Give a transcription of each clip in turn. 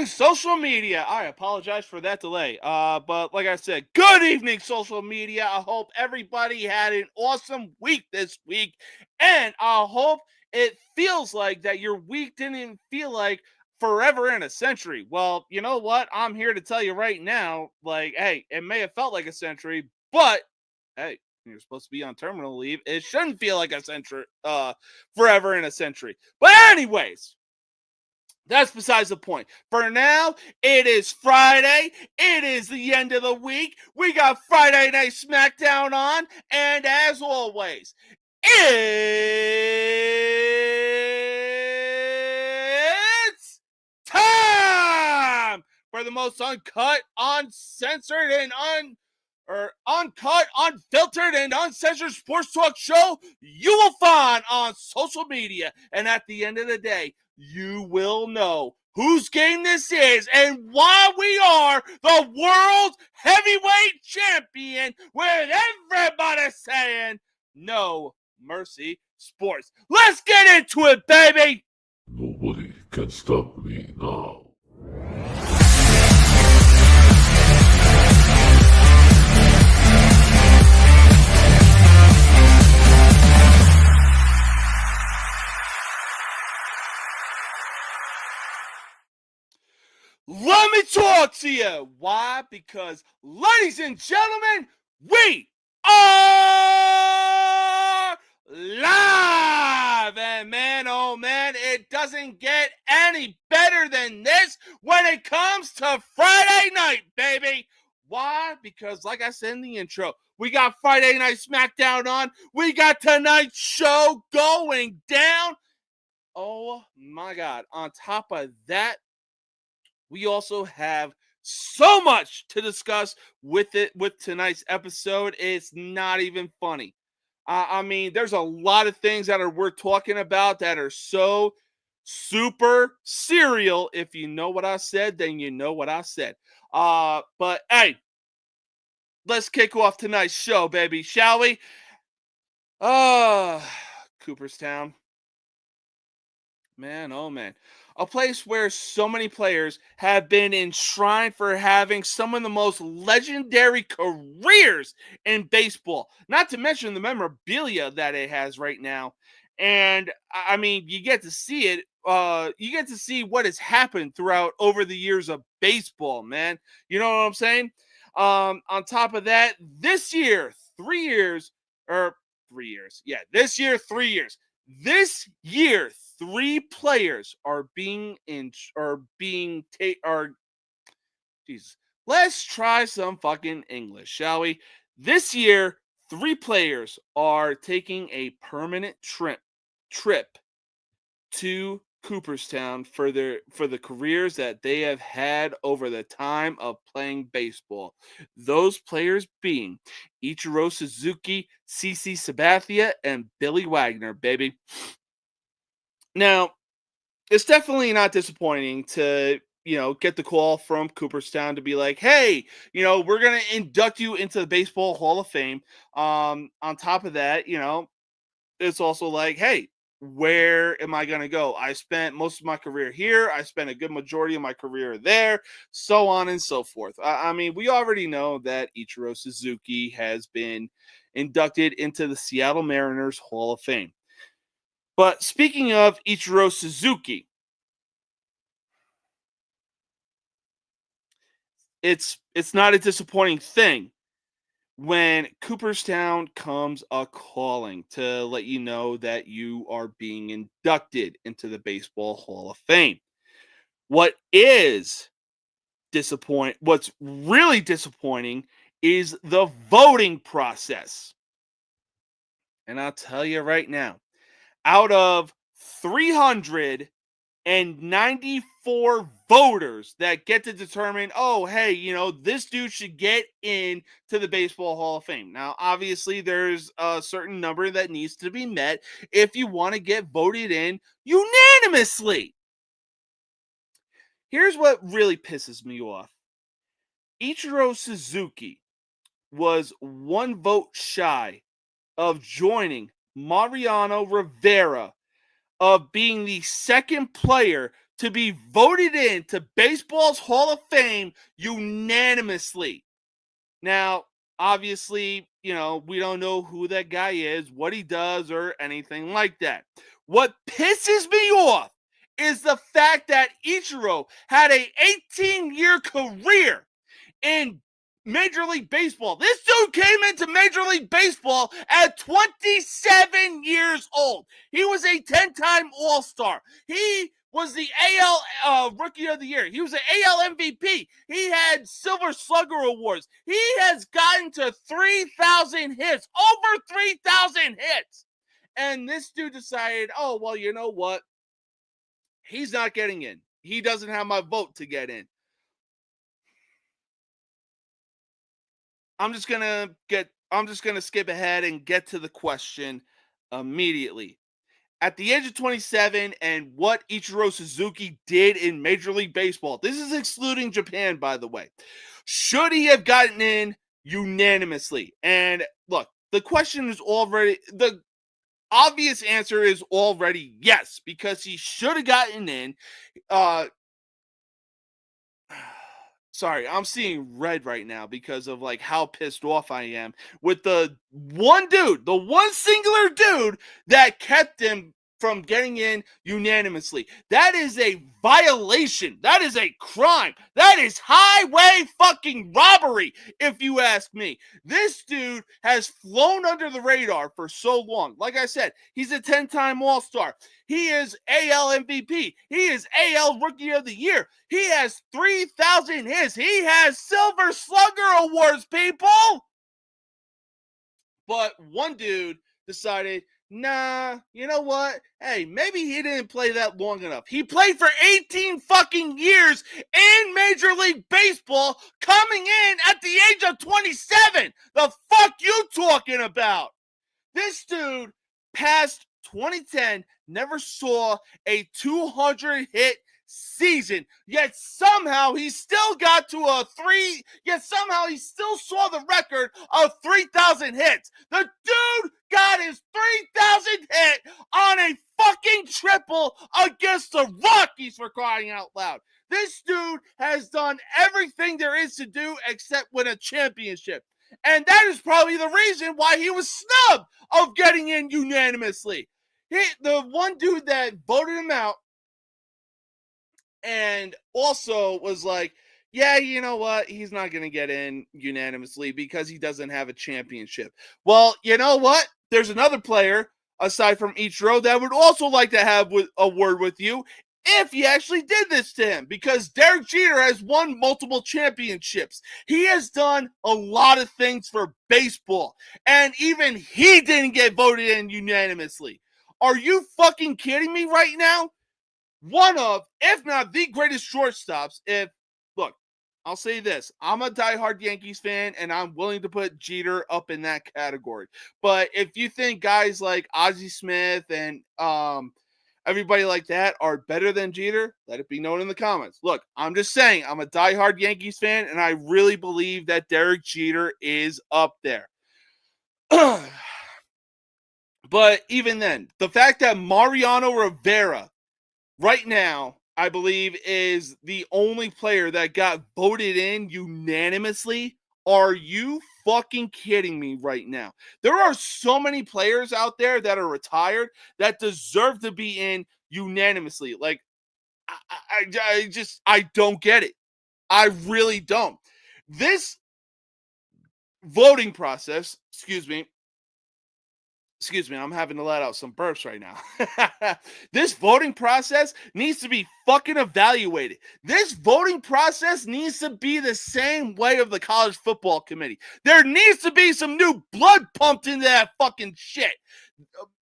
evening, social media. I apologize for that delay. But like I said, good evening, social media. I hope everybody had an awesome week this week. And I hope it feels like that your week didn't feel like forever in a century. Well, you know what? I'm here to tell you right now, like, hey, it may have felt like a century, but hey, you're supposed to be on terminal leave. It shouldn't feel like a century, forever in a century. But anyways, that's besides the point. For now, it is Friday. It is the end of the week. We got Friday Night SmackDown on. And as always, it's time for the most uncut, uncensored, and uncut, unfiltered, and uncensored sports talk show you will find on social media. And at the end of the day, you will know whose game this is and why we are the world heavyweight champion with everybody saying no mercy sports. Let's get into it, baby. Nobody can stop me now. Let me talk to you. Why? Because, ladies and gentlemen, we are live. And man, oh man, it doesn't get any better than this when it comes to Friday night, baby. Why? Because, like I said in the intro, we got Friday Night SmackDown on. We got tonight's show going down. Oh my God. On top of that, we also have so much to discuss with tonight's episode. It's not even funny. I mean, there's a lot of things that are worth talking about that are so super serial. If you know what I said, then you know what I said. But hey, let's kick off tonight's show, baby, shall we? Cooperstown. Man, oh man. A place where so many players have been enshrined for having some of the most legendary careers in baseball. Not to mention the memorabilia that it has right now. And I mean, you get to see it. You get to see what has happened throughout over the years of baseball, man. You know what I'm saying? On top of that, this year, 3 years, or 3 years. Yeah, this year, 3 years. This year, 3 players are Jesus. Let's try some fucking English, shall we? This year, 3 players are taking a permanent trip to Cooperstown for the careers that they have had over the time of playing baseball. Those players being Ichiro Suzuki, CC Sabathia, and Billy Wagner, baby. Now, it's definitely not disappointing to, get the call from Cooperstown to be like, hey, we're going to induct you into the Baseball Hall of Fame. On top of that, it's also like, hey, where am I going to go? I spent most of my career here. I spent a good majority of my career there, so on and so forth. I mean, we already know that Ichiro Suzuki has been inducted into the Seattle Mariners Hall of Fame. But speaking of Ichiro Suzuki, it's not a disappointing thing when Cooperstown comes a calling to let you know that you are being inducted into the Baseball Hall of Fame. What's really disappointing is the voting process. And I'll tell you right now, out of 394 voters that get to determine, oh, hey, this dude should get into the Baseball Hall of Fame. Now, obviously, there's a certain number that needs to be met if you want to get voted in unanimously. Here's what really pisses me off. Ichiro Suzuki was 1 vote shy of joining Mariano Rivera of being the second player to be voted into baseball's Hall of Fame unanimously. Now, obviously, we don't know who that guy is, what he does, or anything like that. What pisses me off is the fact that Ichiro had a 18-year career in Major League Baseball. This dude came into Major League Baseball at 27 years old. He was a 10-time All-Star. He was the AL Rookie of the Year. He was an AL MVP. He had Silver Slugger Awards. He has gotten to 3,000 hits, over 3,000 hits. And this dude decided, oh, well, you know what? He's not getting in. He doesn't have my vote to get in. I'm just gonna skip ahead and get to the question immediately. At the age of 27, and what Ichiro Suzuki did in Major League Baseball, this is excluding Japan, by the way, should he have gotten in unanimously? And look, the obvious answer is already yes, because he should have gotten in. Sorry, I'm seeing red right now because of like how pissed off I am with the one singular dude that kept him from getting in unanimously. That is a violation. That is a crime. That is highway fucking robbery, if you ask me. This dude has flown under the radar for so long. Like I said, he's a 10-time All-Star. He is AL MVP. He is AL Rookie of the Year. He has 3,000 hits. He has Silver Slugger Awards, people. But one dude decided, nah, you know what? Hey, maybe he didn't play that long enough. He played for 18 fucking years in Major League Baseball, coming in at the age of 27. The fuck you talking about? This dude, past 2010, never saw a 200 hit season, yet somehow he still got to somehow he still saw the record of 3,000 hits. The dude got his 3,000 hit on a fucking triple against the Rockies, for crying out loud. This dude has done everything there is to do except win a championship. And that is probably the reason why he was snubbed of getting in unanimously. The one dude that voted him out and also was like, yeah, you know what? He's not going to get in unanimously because he doesn't have a championship. Well, you know what? There's another player aside from Ichiro that would also like to have a word with you if he actually did this to him, because Derek Jeter has won multiple championships. He has done a lot of things for baseball, and even he didn't get voted in unanimously. Are you fucking kidding me right now? One of, if not the greatest shortstops. Look, I'll say this. I'm a diehard Yankees fan, and I'm willing to put Jeter up in that category. But if you think guys like Ozzie Smith and everybody like that are better than Jeter, let it be known in the comments. Look, I'm just saying, I'm a diehard Yankees fan, and I really believe that Derek Jeter is up there. But even then, the fact that Mariano Rivera right now, I believe, is the only player that got voted in unanimously. Are you fucking kidding me right now? There are so many players out there that are retired that deserve to be in unanimously. Like, I don't get it. I really don't. This voting process, excuse me, I'm having to let out some burps right now. This voting process needs to be fucking evaluated. This voting process needs to be the same way of the college football committee. There needs to be some new blood pumped into that fucking shit.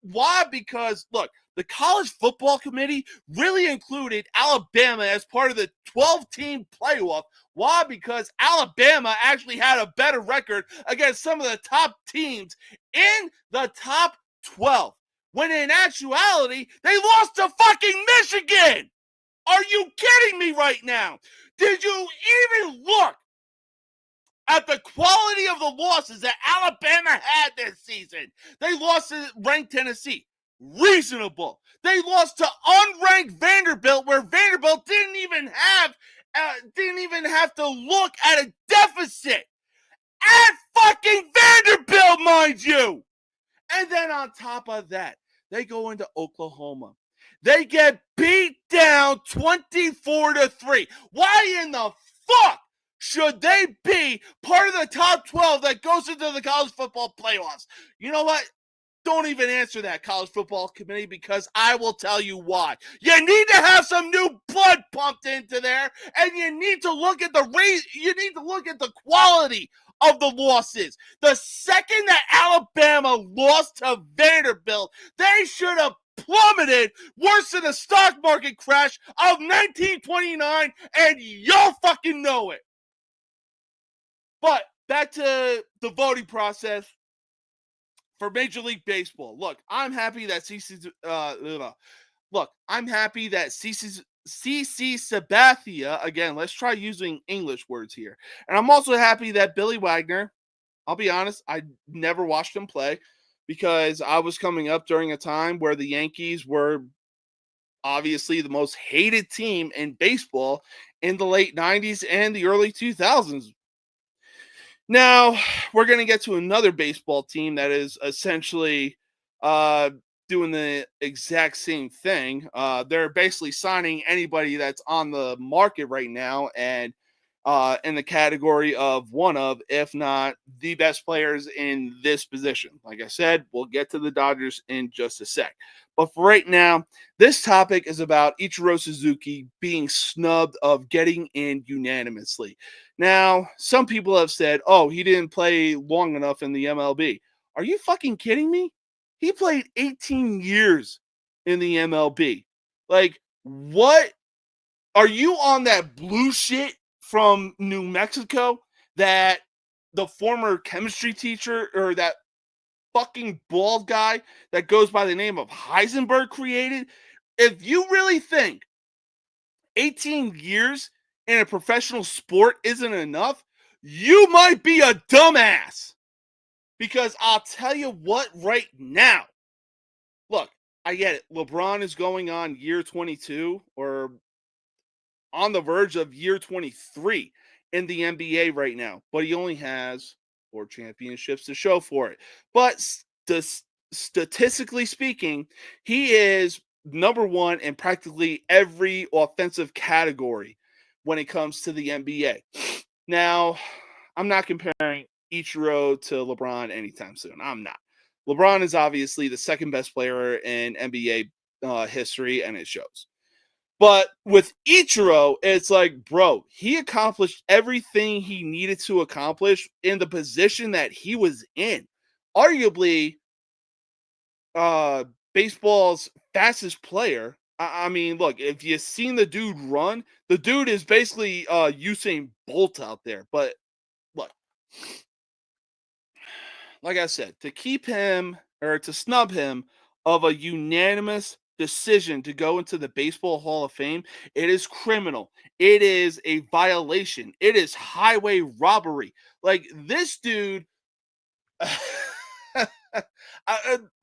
Why? Because, look, the college football committee really included Alabama as part of the 12-team playoff. Why? Because Alabama actually had a better record against some of the top teams in the top 12. When in actuality, they lost to fucking Michigan. Are you kidding me right now? Did you even look at the quality of the losses that Alabama had this season? They lost to ranked Tennessee. reasonable. They lost to unranked Vanderbilt, where Vanderbilt didn't even have to look at a deficit at fucking Vanderbilt, mind you. And then on top of that, they go into Oklahoma. They get beat down 24-3. Why in the fuck should they be part of the top 12 that goes into the college football playoffs? You know what? Don't even answer that, college football committee, because I will tell you why. You need to have some new blood pumped into there, and you need to look at the quality of the losses. The second that Alabama lost to Vanderbilt, they should have plummeted worse than the stock market crash of 1929, and y'all fucking know it. But back to the voting process for Major League Baseball. Look, I'm happy that CC Sabathia, again, let's try using English words here. And I'm also happy that Billy Wagner, I'll be honest, I never watched him play because I was coming up during a time where the Yankees were obviously the most hated team in baseball in the late 90s and the early 2000s. Now, we're going to get to another baseball team that is essentially doing the exact same thing. They're basically signing anybody that's on the market right now and in the category of one of, if not the best players in this position. Like I said, we'll get to the Dodgers in just a sec. But for right now, this topic is about Ichiro Suzuki being snubbed of getting in unanimously. Now, some people have said, oh, he didn't play long enough in the MLB. Are you fucking kidding me? He played 18 years in the MLB. Like, what? Are you on that blue shit from New Mexico that the former chemistry teacher or that fucking bald guy that goes by the name of Heisenberg created? If you really think 18 years in a professional sport isn't enough, you might be a dumbass. Because I'll tell you what right now. Look, I get it. LeBron is going on year 22 or on the verge of year 23 in the NBA right now, but he only has 4 championships to show for it. But statistically speaking, he is number one in practically every offensive category when it comes to the NBA. Now, I'm not comparing Ichiro to LeBron anytime soon. I'm not. LeBron is obviously the second best player in NBA history, and it shows. But with Ichiro, it's like, bro, he accomplished everything he needed to accomplish in the position that he was in. Arguably, baseball's fastest player. I mean, look, if you've seen the dude run, the dude is basically Usain Bolt out there. But look, like I said, to keep him or to snub him of a unanimous decision to go into the Baseball Hall of Fame, it is criminal. It is a violation. It is highway robbery. Like this dude.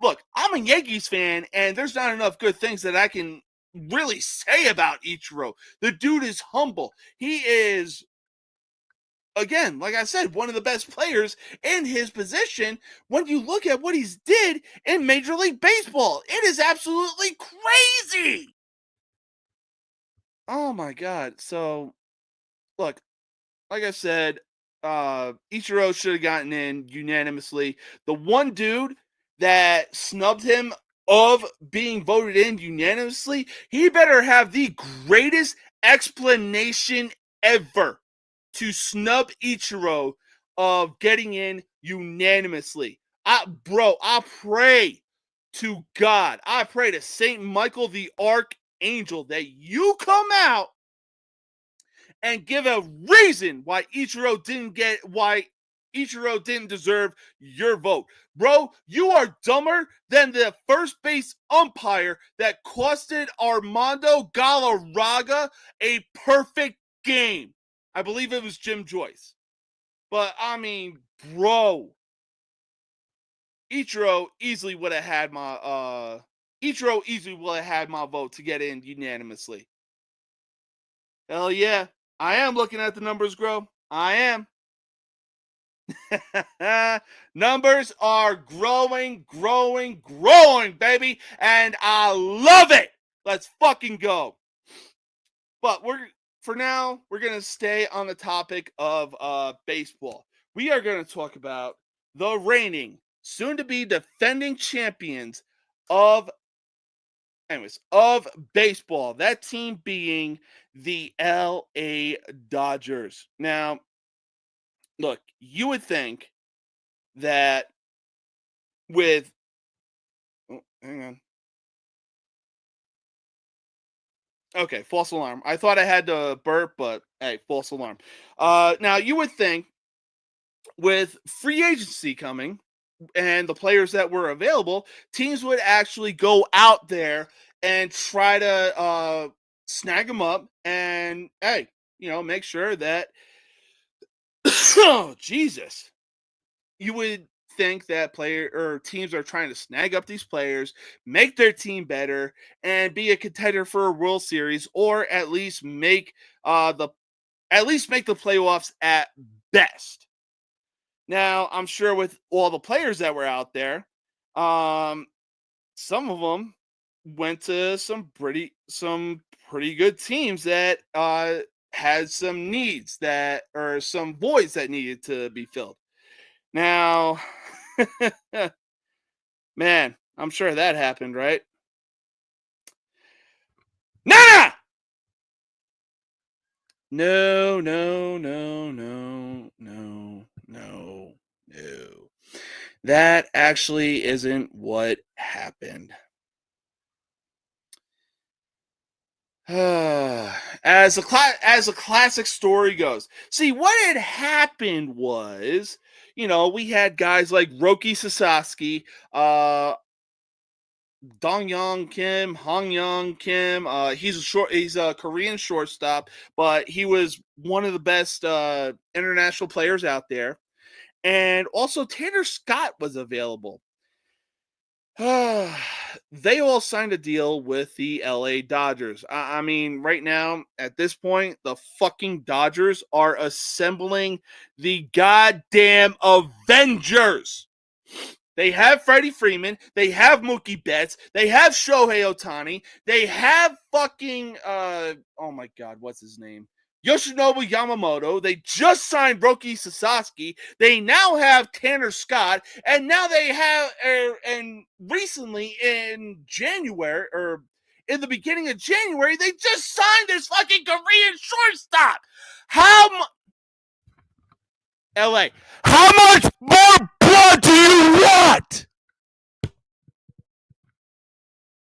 Look, I'm a Yankees fan, and there's not enough good things that I can really say about Ichiro. The dude is humble. He is, again, like I said, one of the best players in his position. When you look at what he's did in Major League Baseball, it is absolutely crazy. Oh my god. So, look, like I said, Ichiro should have gotten in unanimously. The one dude that snubbed him of being voted in unanimously, he better have the greatest explanation ever to snub Ichiro of getting in unanimously. I pray to God, I pray to Saint Michael the Archangel that you come out and give a reason why Ichiro didn't deserve your vote. Bro, you are dumber than the first base umpire that costed Armando Galarraga a perfect game. I believe it was Jim Joyce. But I mean, bro, Ichiro easily would have had Ichiro easily will have had my vote to get in unanimously. Hell yeah. I am looking at the numbers grow. I am. Numbers are growing, growing, growing, baby. And I love it. Let's fucking go. But for now, we're gonna stay on the topic of baseball. We are gonna talk about the reigning, soon to be defending champions of of baseball. That team being the LA Dodgers. Now, look, you would think that with hang on. Okay, false alarm. I thought I had to burp, but hey, false alarm. Now you would think with free agency coming and the players that were available, teams would actually go out there and try to snag them up and hey, make sure that oh Jesus, you would think that player or teams are trying to snag up these players, make their team better, and be a contender for a World Series, or the at least make the playoffs at best. Now, I'm sure with all the players that were out there, some of them went to some pretty good teams that had some needs that or some voids that needed to be filled. Now, man, I'm sure that happened, right? Nah! No, no, no, no, no, no, no. That actually isn't what happened. As a classic story goes. See, what had happened was, we had guys like Roki Sasaki, Dong Young Kim, Hong Young Kim. He's a Korean shortstop, but he was one of the best international players out there. And also Tanner Scott was available. They all signed a deal with the LA Dodgers. I mean, right now, at this point, the fucking Dodgers are assembling the goddamn Avengers. They have Freddie Freeman. They have Mookie Betts. They have Shohei Ohtani. They have fucking, oh my God, what's his name? Yoshinobu Yamamoto. They just signed Roki Sasaki. They now have Tanner Scott. And now they have, and recently in January, or in the beginning of January, they just signed this fucking Korean shortstop. LA, how much more blood do you want?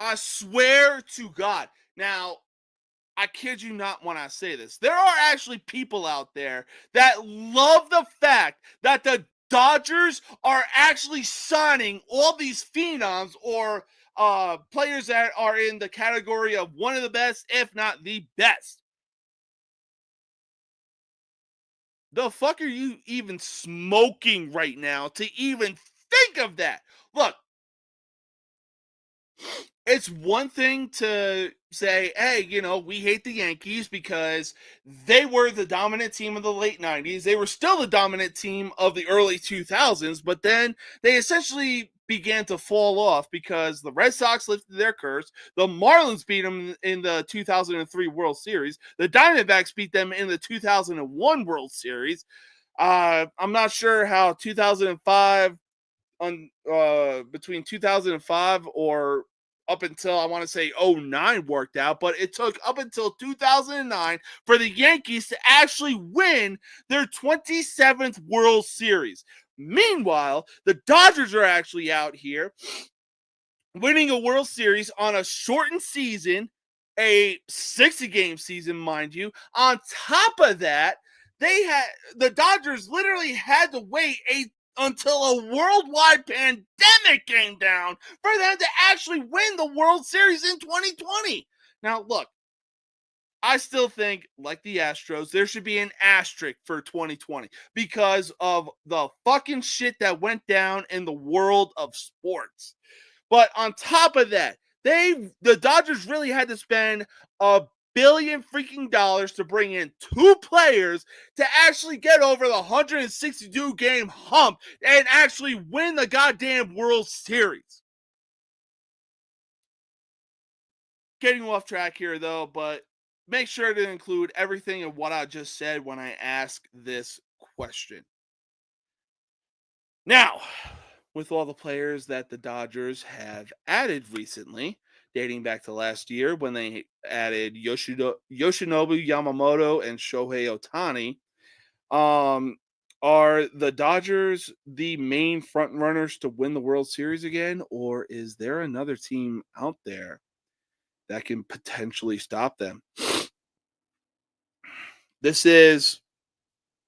I swear to God. Now, I kid you not when I say this. There are actually people out there that love the fact that the Dodgers are actually signing all these phenoms or players that are in the category of one of the best, if not the best. The fuck are you even smoking right now to even think of that? Look, it's one thing to say, hey, we hate the Yankees because they were the dominant team of the late 90s. They were still the dominant team of the early 2000s, but then they essentially began to fall off because the Red Sox lifted their curse. The Marlins beat them in the 2003 World Series. The Diamondbacks beat them in the 2001 World Series. I'm not sure how 2005 between 2005 or up until I want to say '09 worked out, but it took up until 2009 for the Yankees to actually win their 27th World Series. Meanwhile, the Dodgers are actually out here winning a World Series on a shortened season, a 60-game season, mind you. On top of that, the Dodgers literally had to wait until a worldwide pandemic came down for them to actually win the World Series in 2020. Now, look, I still think, like the Astros, there should be an asterisk for 2020 because of the fucking shit that went down in the world of sports. But on top of that, The Dodgers really had to spend $1 billion freaking dollars to bring in two players to actually get over the 162 game hump and actually win the goddamn World Series. Getting off track here though, but make sure to include everything of what I just said when I ask this question. Now, with all the players that the Dodgers have added recently, dating back to last year when they added Yoshinobu Yamamoto and Shohei Otani, um, are the Dodgers the main front runners to win the World Series again, or is there another team out there that can potentially stop them? This is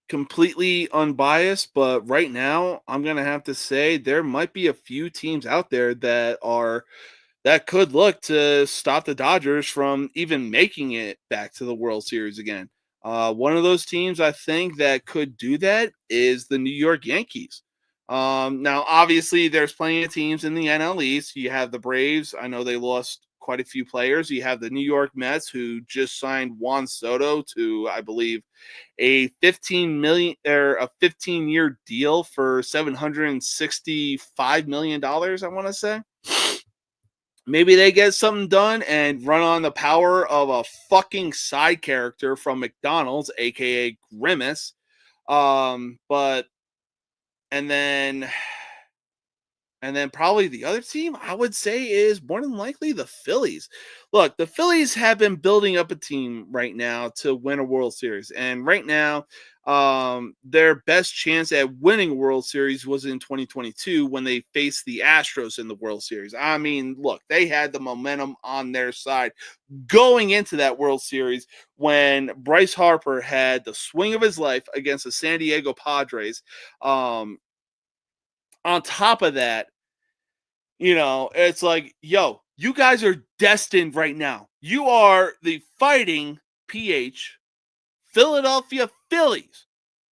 completely unbiased, but right now I'm going to have to say there might be a few teams out there that could look to stop the Dodgers from even making it back to the World Series again. One of those teams I think that could do that is the New York Yankees. Now, obviously, there's plenty of teams in the NL East. You have the Braves. I know they lost quite a few players. You have the New York Mets, who just signed Juan Soto to, I believe, a 15-year deal for $765 million. I want to say. Maybe they get something done and run on the power of a fucking side character from McDonald's, aka Grimace. But and then and then probably the other team I would say is more than likely the Phillies. Look, the Phillies have been building up a team right now to win a World Series. And right now, their best chance at winning a World Series was in 2022 when they faced the Astros in the World Series. I mean, look, they had the momentum on their side going into that World Series when Bryce Harper had the swing of his life against the San Diego Padres. On top of that, it's like, yo, you guys are destined right now. You are the fighting PH Philadelphia Phillies,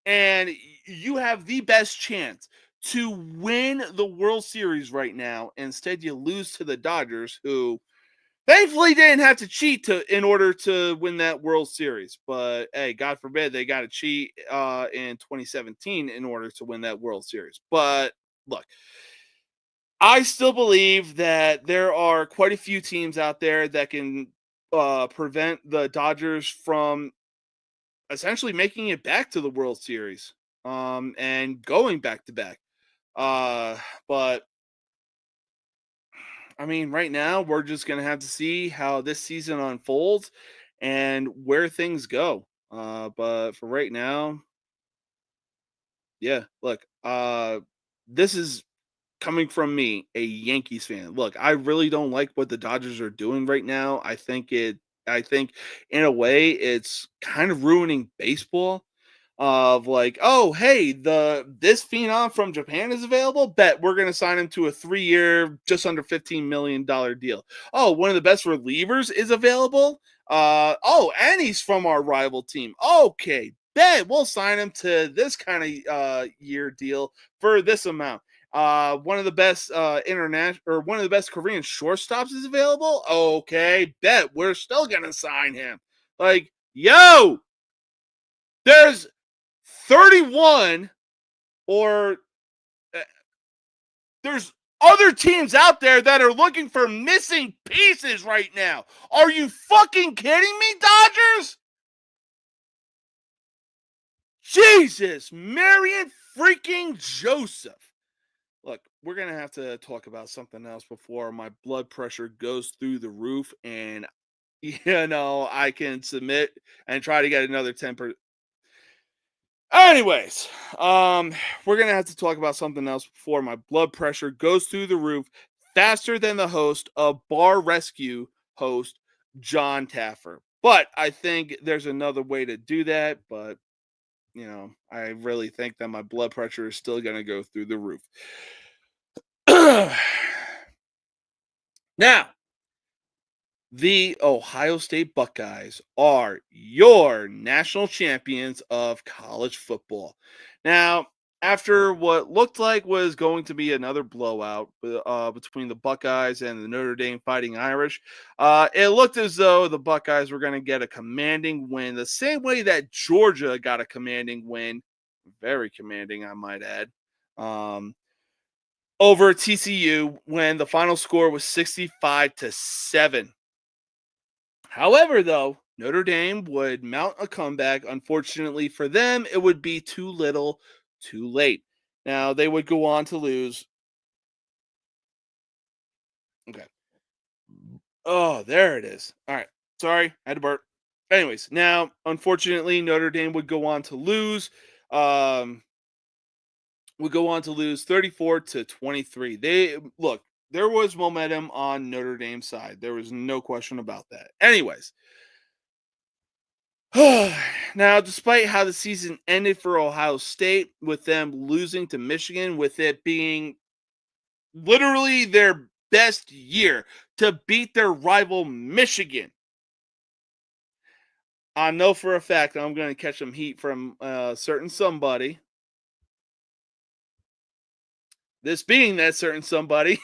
and you have the best chance to win the World Series right now. Instead, you lose to the Dodgers, who thankfully didn't have to cheat in order to win that World Series. But hey, God forbid they got to cheat in 2017 in order to win that World Series. But look, I still believe that there are quite a few teams out there that can prevent the Dodgers from essentially making it back to the World Series and going back to back. But I mean, right now we're just gonna have to see how this season unfolds and where things go. But for right now, yeah. Look, this is coming from me, a Yankees fan. Look, I really don't like what the Dodgers are doing right now. I think in a way it's kind of ruining baseball. Of like, oh hey, this phenom from Japan is available. Bet we're gonna sign him to a 3-year, just under $15 million deal. Oh, one of the best relievers is available. Oh, and he's from our rival team. Okay, bet we'll sign him to this kind of year deal for this amount. One of the best one of the best Korean shortstops is available. Okay, bet we're still gonna sign him. Like, yo, there's 31 or uh, there's other teams out there that are looking for missing pieces right now. Are you fucking kidding me, Dodgers? Jesus, Marion freaking Joseph. Look, we're going to have to talk about something else before my blood pressure goes through the roof and, I can submit and try to get another 10%. Anyways, we're going to have to talk about something else before my blood pressure goes through the roof faster than the host of Bar Rescue host John Taffer. But I think there's another way to do that. But, I really think that my blood pressure is still going to go through the roof. Now, the Ohio State Buckeyes are your national champions of college football. Now, after what looked like was going to be another blowout between the Buckeyes and the Notre Dame Fighting Irish, it looked as though the Buckeyes were going to get a commanding win, the same way that Georgia got a commanding win, very commanding, I might add, um, over TCU when the final score was 65-7. However, though, Notre Dame would mount a comeback. Unfortunately for them, it would be too little, too late. Now, they would go on to lose. Okay. Oh, there it is. All right. Sorry, I had to burp. Anyways, now, unfortunately, Notre Dame would go on to lose. Um, would go on to lose 34-23. They look, there was momentum on Notre Dame's side. There was no question about that. Anyways, now, despite how the season ended for Ohio State, with them losing to Michigan, with it being literally their best year to beat their rival Michigan, I know for a fact I'm going to catch some heat from a certain somebody. This being that certain somebody,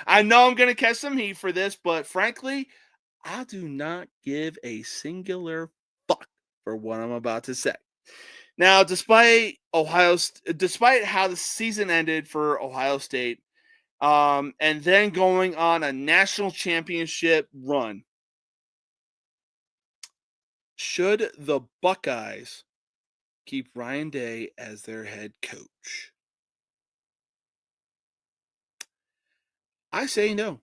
I know I'm going to catch some heat for this, but frankly, I do not give a singular fuck for what I'm about to say. Now, despite how the season ended for Ohio State, and then going on a national championship run, should the Buckeyes keep Ryan Day as their head coach? I say no.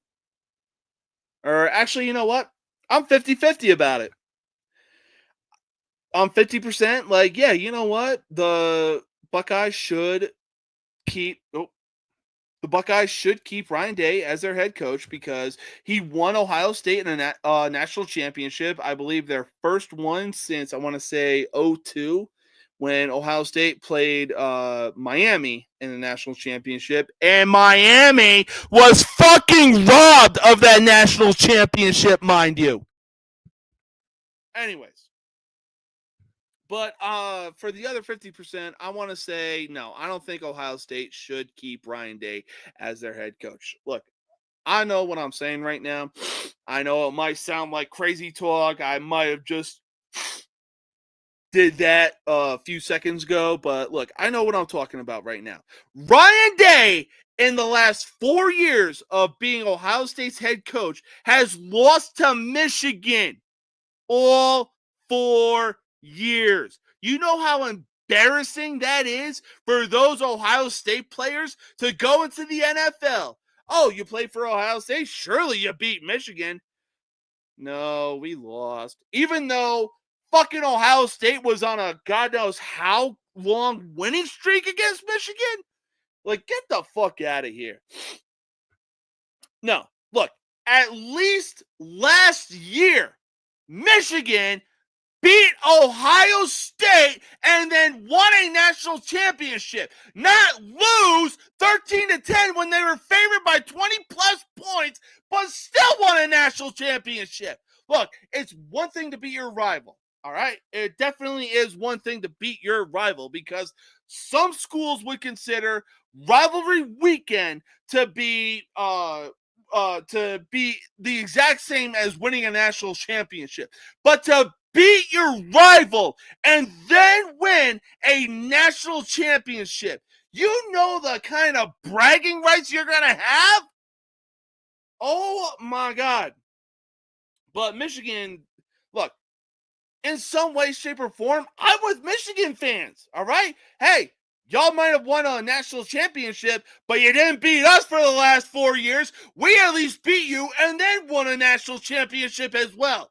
Or actually, you know what? I'm 50-50 about it. I'm 50% like, yeah, you know what? Buckeyes should keep oh, the Buckeyes should keep Ryan Day as their head coach because he won Ohio State in a national championship. I believe their first one since I want to say '02, when Ohio State played Miami in the national championship. And Miami was fucking robbed of that national championship, mind you. Anyways. But for the other 50%, I want to say no. I don't think Ohio State should keep Ryan Day as their head coach. Look, I know what I'm saying right now. I know it might sound like crazy talk. I might have just did that a few seconds ago, but look, I know what I'm talking about right now. Ryan Day, in the last 4 years of being Ohio State's head coach, has lost to Michigan all 4 years. You know how embarrassing that is for those Ohio State players to go into the NFL. Oh, you played for Ohio State? Surely you beat Michigan. No, we lost. Even though fucking Ohio State was on a God knows how long winning streak against Michigan. Like, get the fuck out of here. No, look, at least last year, Michigan beat Ohio State and then won a national championship. Not lose 13-10 when they were favored by 20 plus points, but still won a national championship. Look, it's one thing to beat your rival. All right. It definitely is one thing to beat your rival because some schools would consider rivalry weekend to be the exact same as winning a national championship. But to beat your rival and then win a national championship, you know the kind of bragging rights you're going to have? Oh my God. But Michigan, look, in some way, shape, or form, I'm with Michigan fans. All right. Hey, y'all might have won a national championship, but you didn't beat us for the last 4 years. We at least beat you and then won a national championship as well.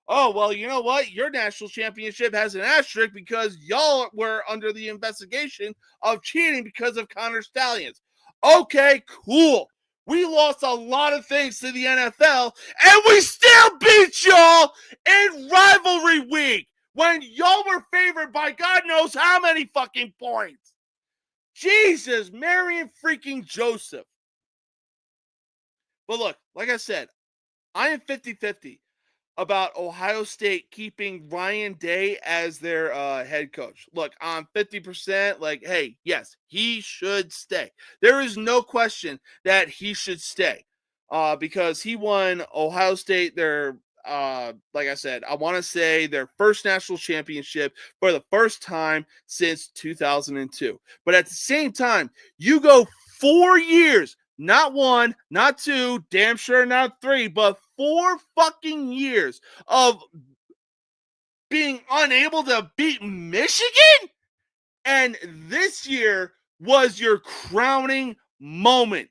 Oh, well, you know what? Your national championship has an asterisk because y'all were under the investigation of cheating because of Connor Stallions. Okay, cool. We lost a lot of things to the NFL, and we still beat y'all in rivalry week when y'all were favored by God knows how many fucking points. Jesus, Mary and freaking Joseph. But look, like I said, I am 50-50. about Ohio State keeping Ryan Day as their head coach. Look, I'm 50% like, hey, yes, he should stay. There is no question that he should stay because he won Ohio State their, like I said, I want to say their first national championship for the first time since 2002. But at the same time, you go 4 years. Not one, not two, damn sure not three, but 4 fucking years of being unable to beat Michigan. And this year was your crowning moment.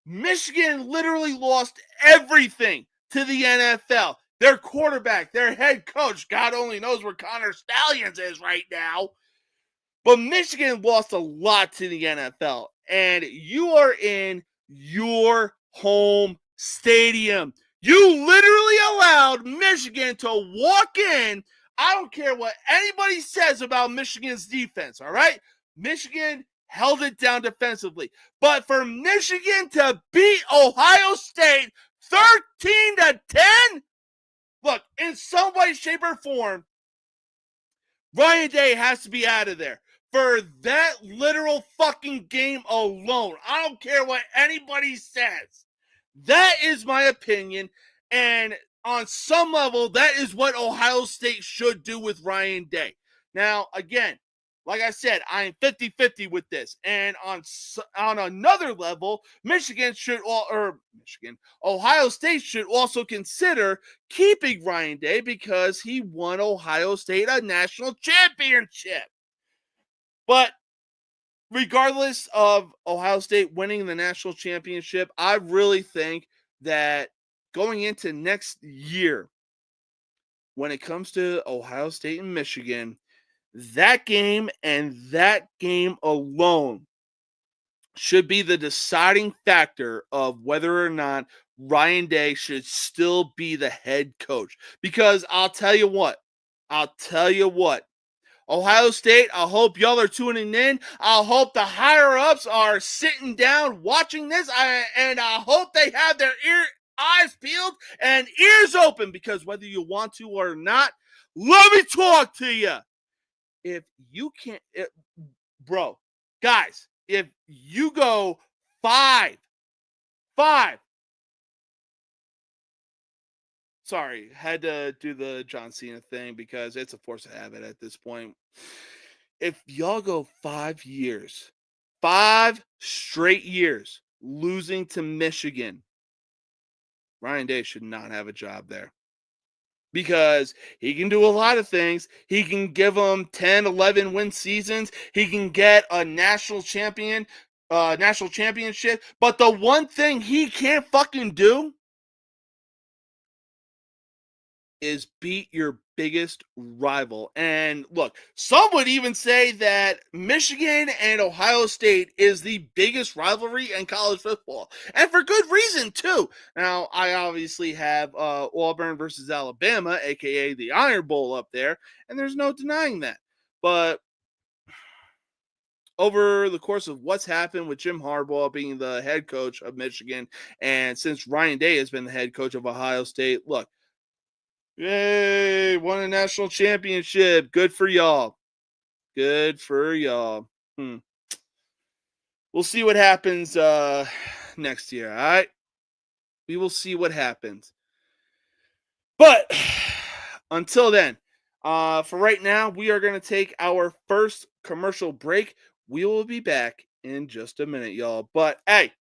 Michigan literally lost everything to the NFL. Their quarterback, their head coach, God only knows where Connor Stallions is right now. But Michigan lost a lot to the NFL. And you are in your home stadium. You literally allowed Michigan to walk in. I don't care what anybody says about Michigan's defense, all right? Michigan held it down defensively. But for Michigan to beat Ohio State 13-10, look, in some way, shape, or form, Ryan Day has to be out of there. For that literal fucking game alone. I don't care what anybody says. That is my opinion. And on some level, that is what Ohio State should do with Ryan Day. Now, again, like I said, I am 50-50 with this. And on another level, Ohio State should also consider keeping Ryan Day because he won Ohio State a national championship. But regardless of Ohio State winning the national championship, I really think that going into next year, when it comes to Ohio State and Michigan, that game and that game alone should be the deciding factor of whether or not Ryan Day should still be the head coach. Because I'll tell you what, Ohio State, I hope y'all are tuning in. I hope the higher-ups are sitting down watching this, and I hope they have their eyes peeled and ears open, because whether you want to or not, let me talk to you. If you can't, bro, guys, if you go five, sorry, had to do the John Cena thing because it's a force of habit at this point. If y'all go 5 years, 5 straight years losing to Michigan, Ryan Day should not have a job there. Because he can do a lot of things. He can give them 10, 11 win seasons. He can get a national championship. But the one thing he can't fucking do is beat your biggest rival. And look, some would even say that Michigan and Ohio State is the biggest rivalry in college football. And for good reason, too. Now, I obviously have Auburn versus Alabama, a.k.a. the Iron Bowl up there, and there's no denying that. But over the course of what's happened with Jim Harbaugh being the head coach of Michigan, and since Ryan Day has been the head coach of Ohio State, look, yay, won a national championship. Good for y'all. Good for y'all. We'll see what happens next year, all right? We will see what happens. But until then, for right now, we are going to take our first commercial break. We will be back in just a minute, y'all. But, hey,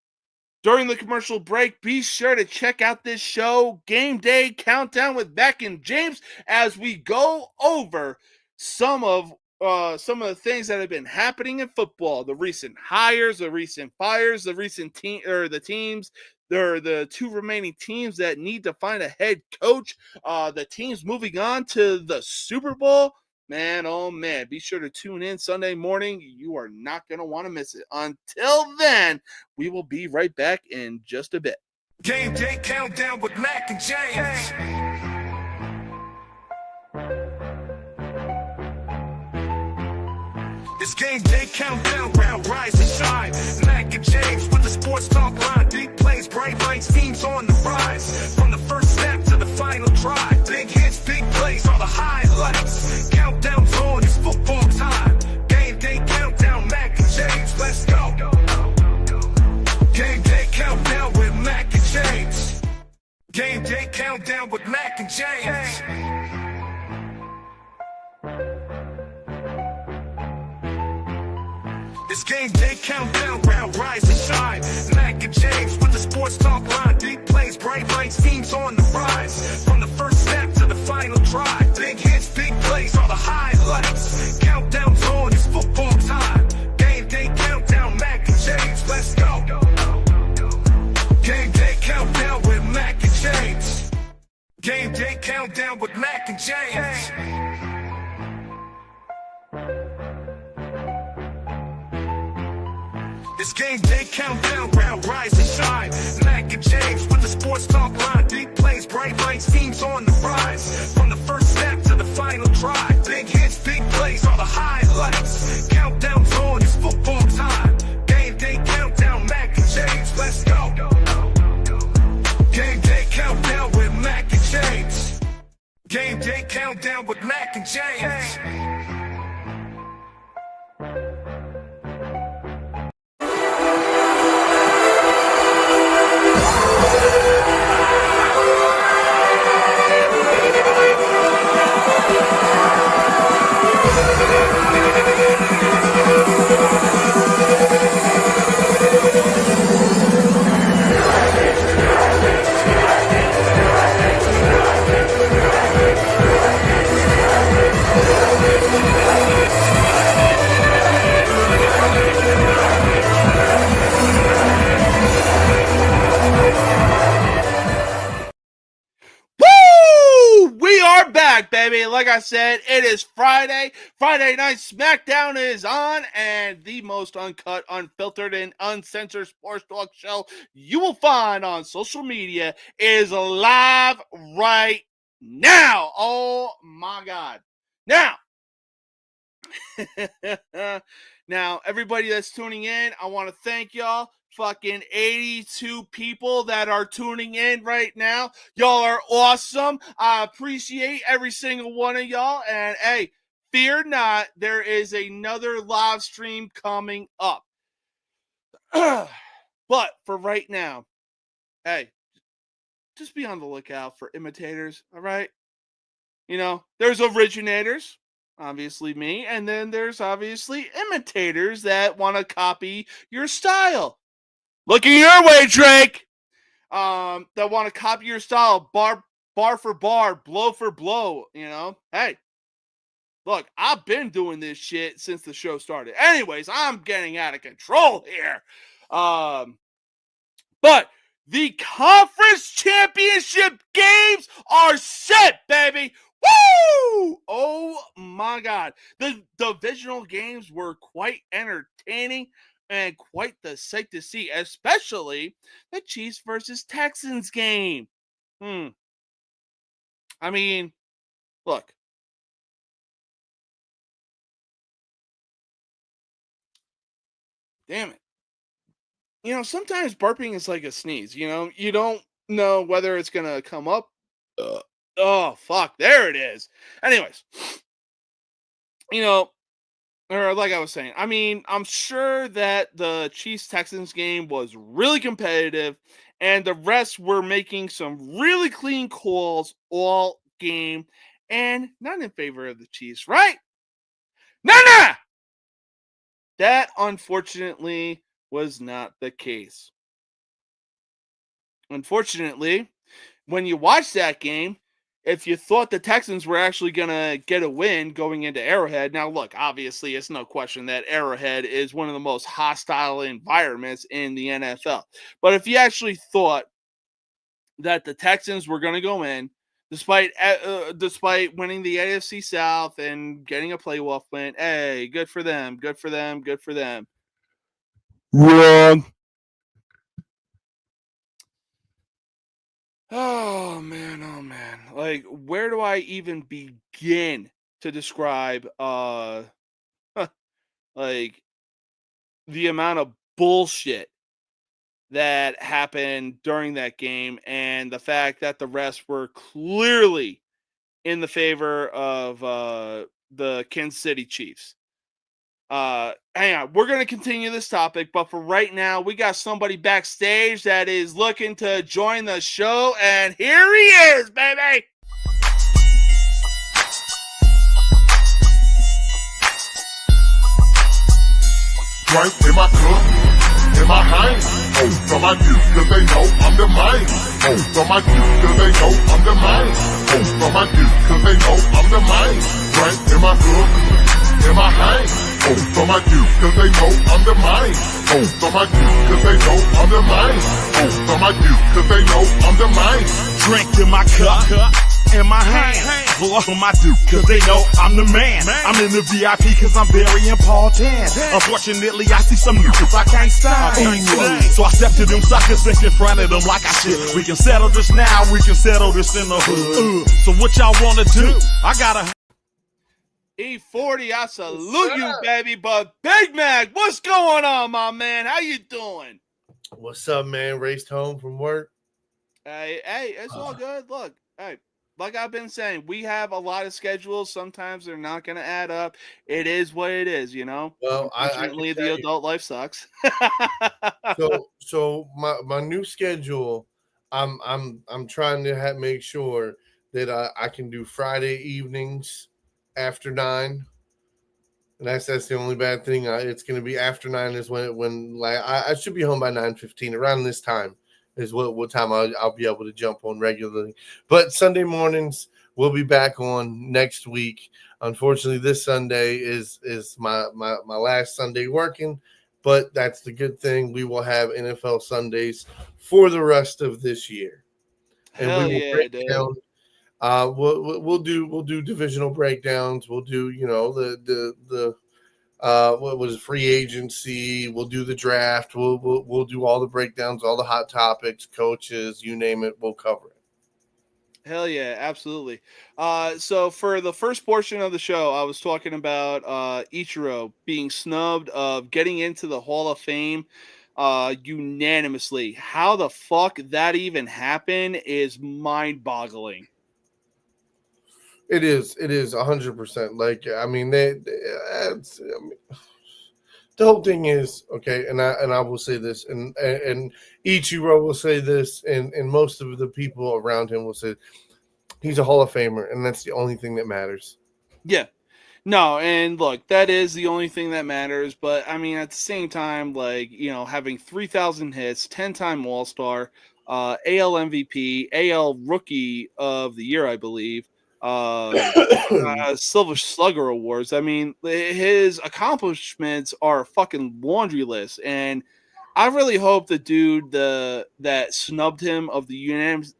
during the commercial break, be sure to check out this show, Game Day Countdown with Beck and James, as we go over some of the things that have been happening in football, the recent hires, the recent fires, the recent teams. There are the 2 remaining teams that need to find a head coach. The teams moving on to the Super Bowl. Man, oh man, be sure to tune in Sunday morning. You are not going to want to miss it. Until then, we will be right back in just a bit. Game Day Countdown with Mac and James. It's Game Day Countdown, round rise and shine. Mac and James with the sports talk line. Big plays, bright lights, teams on the rise. From the first snap to the final drive. highlights. Countdown's on, it's football time. Game day countdown, Mac and James, let's go. Game day countdown with Mac and James. Game day countdown with Mac and James. It's game day countdown, round rise and shine. Mac and James with the sports talk line. Big plays, bright lights, teams on the rise. From the first step to the final drive. Big hits, big plays are the highlights. Countdown's on, it's football time. Game day countdown, Mac and James, let's go. Game day countdown with Mac and James. Game day countdown with Mac and James. It's game day countdown, round rise and shine. Mac and James with the sports talk line. Big plays, bright lights, teams on the rise. From the first step to the final drive. Big hits, big plays are the highlights. Countdown's on, it's football time. Game day countdown, Mac and James, let's go. Game day countdown with Mac and James. Game day countdown with Mac and James. Back, baby. Like I said, it is Friday. Friday Night SmackDown is on, and the most uncut, unfiltered, and uncensored sports talk show you will find on social media is live right now. Oh my God. Now, everybody that's tuning in, I want to thank y'all. Fucking 82 people that are tuning in right now. Y'all are awesome. I appreciate every single one of y'all. And hey, fear not, there is another live stream coming up. But for right now, hey, just be on the lookout for imitators, all right? You know, there's originators, obviously me, and then there's obviously imitators that want to copy your style. Looking your way, Drake. That want to copy your style, bar for bar, blow for blow. You know, hey, look, I've been doing this shit since the show started. Anyways, I'm getting out of control here. But the conference championship games are set, baby. Woo! Oh my God, the divisional games were quite entertaining. And quite the sight to see, especially the Chiefs versus Texans game. I mean, look. Damn it. You know, sometimes burping is like a sneeze. You know, you don't know whether it's going to come up. Oh, fuck. There it is. Anyways, you know, or like I was saying, I mean, I'm sure that the Chiefs-Texans game was really competitive, and the refs were making some really clean calls all game, and not in favor of the Chiefs, right? Nah! That, unfortunately, was not the case. Unfortunately, when you watch that game, if you thought the Texans were actually going to get a win going into Arrowhead, now look, obviously it's no question that Arrowhead is one of the most hostile environments in the NFL. But if you actually thought that the Texans were going to go in, despite winning the AFC South and getting a playoff win, hey, good for them. Wrong. Oh man. Like, where do I even begin to describe like the amount of bullshit that happened during that game and the fact that the refs were clearly in the favor of the Kansas City Chiefs. Hang on, we're gonna continue this topic, but for right now, we got somebody backstage that is looking to join the show, and here he is, baby. Drink in my cup, in my hand. Oh, from my youth, cause they know I'm the man. Oh, from my youth, cause they know I'm the man. Oh, from my youth, cause they know I'm the man. Drink in my cup, in my hand. Oh, from my youth, cause they know I'm the man. Oh, from my youth, cause they know I'm the man. Oh, from my youth, cause they know I'm the man. Drink in my cup, in my hand. Blow on my dude, cause they know I'm the man. I'm in the VIP cause I'm very important. Unfortunately, I see some niggas I can't stand. So I step to them suckers and confronted them like I should. We can settle this now, we can settle this in the hood. So what y'all wanna do? I gotta... E40, I salute you, baby. But Big Mac, what's going on, my man? How you doing? What's up, man? Raced home from work. Hey, it's all good. Look, hey, like I've been saying, we have a lot of schedules. Sometimes they're not going to add up. It is what it is, you know. Well, unfortunately, the adult life sucks. so my new schedule, I'm trying to make sure that I can do Friday evenings after 9. And that's the only bad thing. It's going to be after 9 is when like I should be home by 9:15. Around this time is what time I'll be able to jump on regularly. But Sunday mornings we'll be back on next week. Unfortunately, this Sunday is my last Sunday working, but that's the good thing. We will have NFL Sundays for the rest of this year, and Hell we will yeah, break dude. down. We'll do divisional breakdowns. We'll do the what was free agency. We'll do the draft. We'll do all the breakdowns, all the hot topics, coaches, you name it. We'll cover it. Hell yeah, absolutely. So for the first portion of the show, I was talking about Ichiro being snubbed of getting into the Hall of Fame unanimously. How the fuck that even happened is mind-boggling. It is 100%. Like, I mean, the whole thing is okay, and I will say this, and Ichiro will say this, and most of the people around him will say he's a Hall of Famer, and that's the only thing that matters. Yeah. No, and look, that is the only thing that matters. But I mean, at the same time, like, you know, having 3,000 hits, 10-time All-Star, AL MVP, AL Rookie of the Year, I believe, Silver Slugger Awards. I mean, his accomplishments are a fucking laundry list, and I really hope the dude that snubbed him of the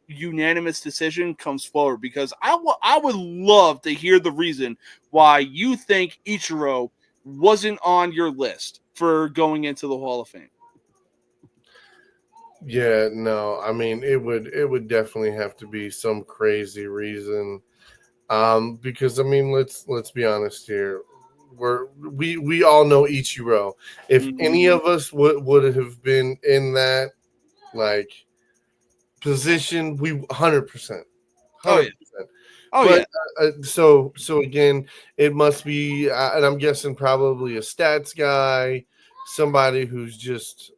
unanimous decision comes forward, because I would love to hear the reason why you think Ichiro wasn't on your list for going into the Hall of Fame. Yeah, no, I mean it would definitely have to be some crazy reason. Because I mean, let's be honest here. We all know Ichiro. If any of us would have been in that like position, we 100%. Oh yeah. Oh But, yeah. So again, it must be, and I'm guessing probably a stats guy, somebody who's just,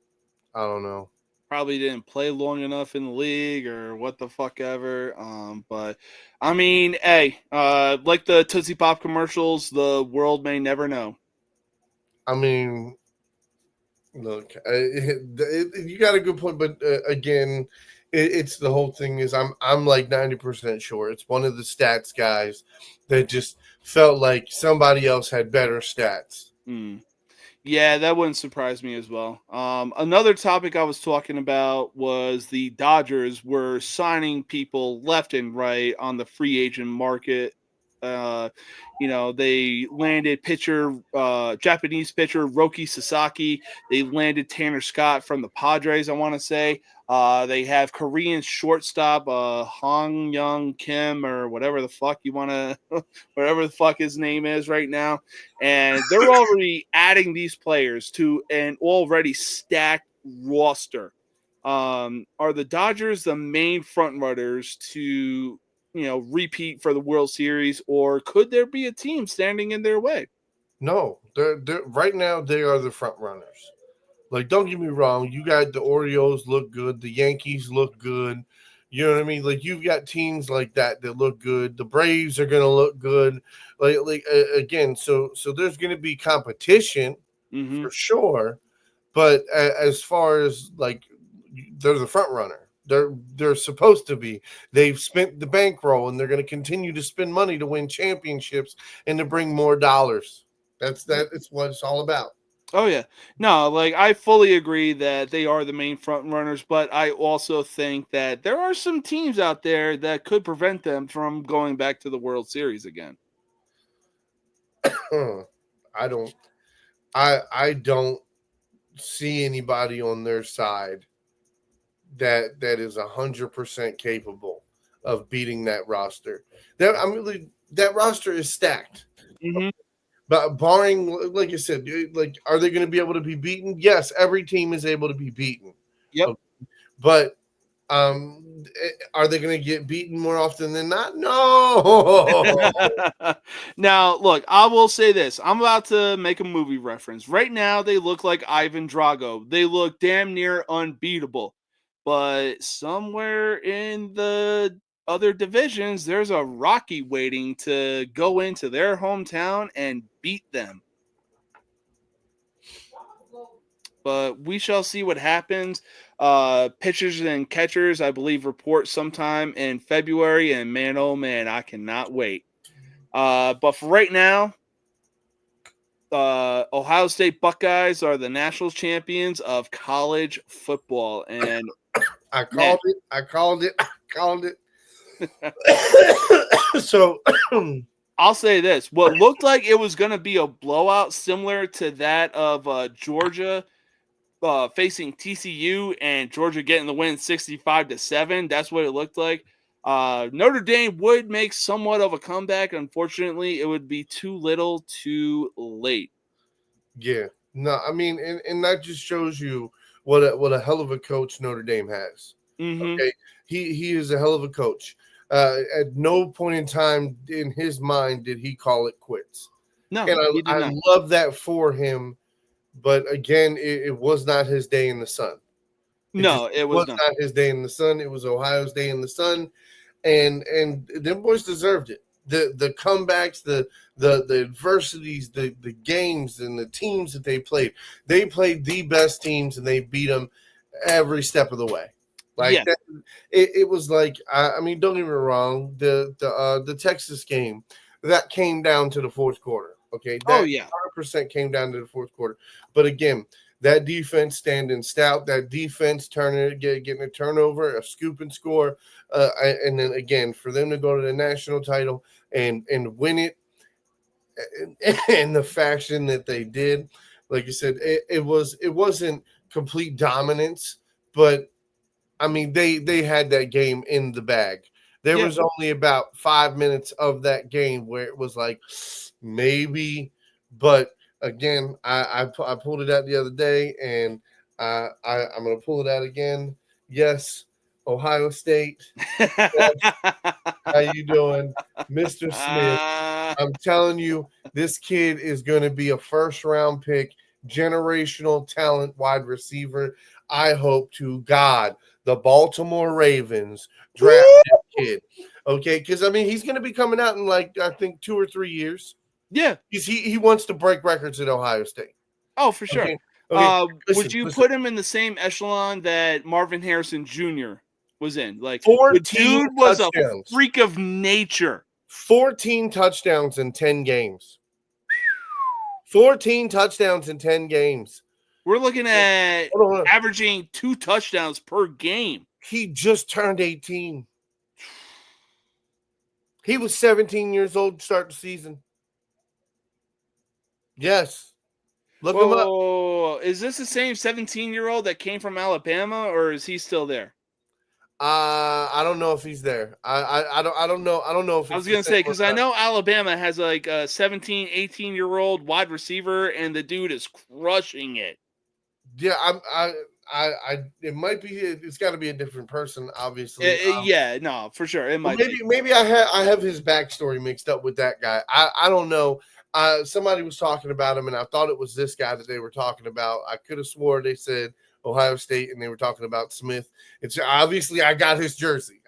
I don't know. Probably didn't play long enough in the league or what the fuck ever. But I mean, hey, like the Tootsie Pop commercials, the world may never know. I mean, look, you got a good point, but again, it's the whole thing is I'm like 90% sure it's one of the stats guys that just felt like somebody else had better stats. Yeah, that wouldn't surprise me as well. Another topic I was talking about was the Dodgers were signing people left and right on the free agent market. You know, they landed Japanese pitcher Roki Sasaki. They landed Tanner Scott from the Padres, I want to say. They have Korean shortstop Hong Young Kim, or whatever the fuck you want to, whatever the fuck his name is right now. And they're already adding these players to an already stacked roster. Are the Dodgers the main front runners to repeat for the World Series, or could there be a team standing in their way? No, they're right now they are the front runners. Like, don't get me wrong, you got the Orioles look good, the Yankees look good. You know what I mean? Like, you've got teams like that look good. The Braves are going to look good. Again, so there's going to be competition for sure. But as far as like, they're the front runner. They're supposed to be. They've spent the bankroll, and they're going to continue to spend money to win championships and to bring more dollars. That's what it's all about. Oh yeah. No, like I fully agree that they are the main front runners, but I also think that there are some teams out there that could prevent them from going back to the World Series again. I don't see anybody on their side that is 100% capable of beating that roster. That roster is stacked. Mm-hmm. But barring, like you said, like, are they going to be able to be beaten? Yes, every team is able to be beaten. Yep. Okay. But are they going to get beaten more often than not? No. Now, look, I will say this. I'm about to make a movie reference. Right now, they look like Ivan Drago. They look damn near unbeatable. But somewhere in the other divisions, there's a Rocky waiting to go into their hometown and beat them. But we shall see what happens. Pitchers and catchers, I believe, report sometime in February, and man, oh man, I cannot wait. But for right now, Ohio State Buckeyes are the national champions of college football, and I called it. So I'll say this: what looked like it was going to be a blowout, similar to that of Georgia facing TCU, and Georgia getting the win 65-7. That's what it looked like. Notre Dame would make somewhat of a comeback. Unfortunately, it would be too little, too late. Yeah, no, I mean, and that just shows you what a hell of a coach Notre Dame has. Mm-hmm. Okay, he is a hell of a coach. At no point in time in his mind did he call it quits. No, and I love that for him. But again, it was not his day in the sun. It was not his day in the sun. It was Ohio's day in the sun, and them boys deserved it. The comebacks, the adversities, the games, and the teams that they played. They played the best teams, and they beat them every step of the way. Like, yeah. It was like, I mean, don't get me wrong. The Texas game that came down to the fourth quarter. Okay. That 100% came down to the fourth quarter. But again, that defense standing stout, that defense getting a turnover, a scoop and score. And then again, for them to go to the national title and win it in the fashion that they did, like you said, it wasn't complete dominance, but I mean, they had that game in the bag. There was only about 5 minutes of that game where it was like, maybe, but again, I pulled it out the other day, and I'm going to pull it out again. Yes, Ohio State. How you doing, Mr. Smith? I'm telling you, this kid is going to be a first-round pick, generational talent wide receiver. I hope to God the Baltimore Ravens draft this kid. Okay, because I mean, he's going to be coming out in like, I think, 2 or 3 years. Yeah, he wants to break records at Ohio State. Oh, for sure. Okay. Would you put him in the same echelon that Marvin Harrison Jr. was in? Like, the dude was a freak of nature. 14 touchdowns in 10 games. 14 touchdowns in 10 games. We're looking at averaging 2 touchdowns per game. He just turned 18. He was 17 years old to start the season. Yes. Look him up. Is this the same 17-year-old that came from Alabama, or is he still there? I don't know if he's there. I don't know. I don't know if I was going to say, because I know Alabama has like a 17, 18-year-old wide receiver, and the dude is crushing it. Yeah, it might be. It's got to be a different person, obviously. Yeah, no, for sure. It might be. Maybe I have his backstory mixed up with that guy. I don't know. Somebody was talking about him, and I thought it was this guy that they were talking about. I could have swore they said Ohio State, and they were talking about Smith. It's obviously I got his jersey.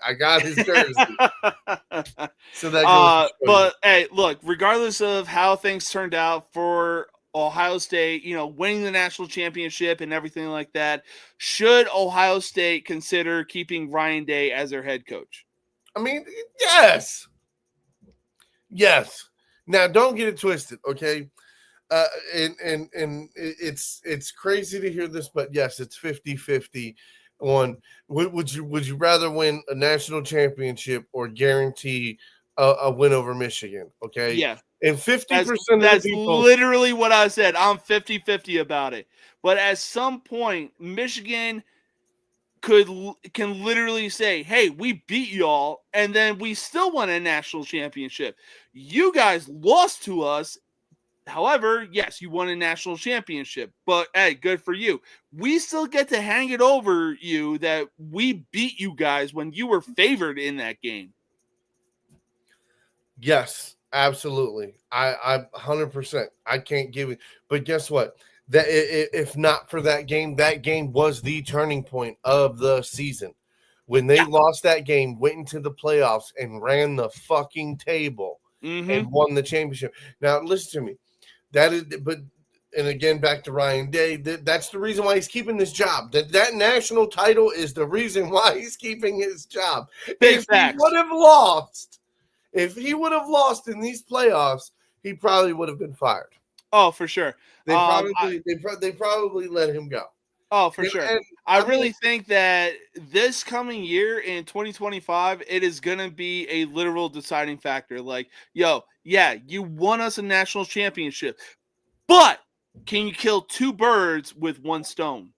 So that goes. But hey, look, regardless of how things turned out for Ohio State, winning the national championship and everything like that, should Ohio State consider keeping Ryan Day as their head coach? I mean, yes. Now, don't get it twisted, okay? And it's crazy to hear this, but yes, it's 50-50 on would you rather win a national championship or guarantee a win over Michigan? Okay. Yeah. And 50% of that's the people, literally what I said. I'm 50-50 about it. But at some point, Michigan can literally say, hey, we beat y'all, and then we still won a national championship. You guys lost to us. However, yes, you won a national championship, but hey, good for you. We still get to hang it over you that we beat you guys when you were favored in that game. Yes, absolutely. I 100%. I can't give it, but guess what? That if not for that game was the turning point of the season. When they lost that game, went into the playoffs and ran the fucking table and won the championship. Now, listen to me. And again, back to Ryan Day, that's the reason why he's keeping this job. That national title is the reason why he's keeping his job. Big facts. If he would have lost in these playoffs, he probably would have been fired. Oh, for sure. They probably let him go. Oh, for sure. And I really think that this coming year in 2025, it is going to be a literal deciding factor. Like, yo, yeah, you won us a national championship, but can you kill two birds with one stone?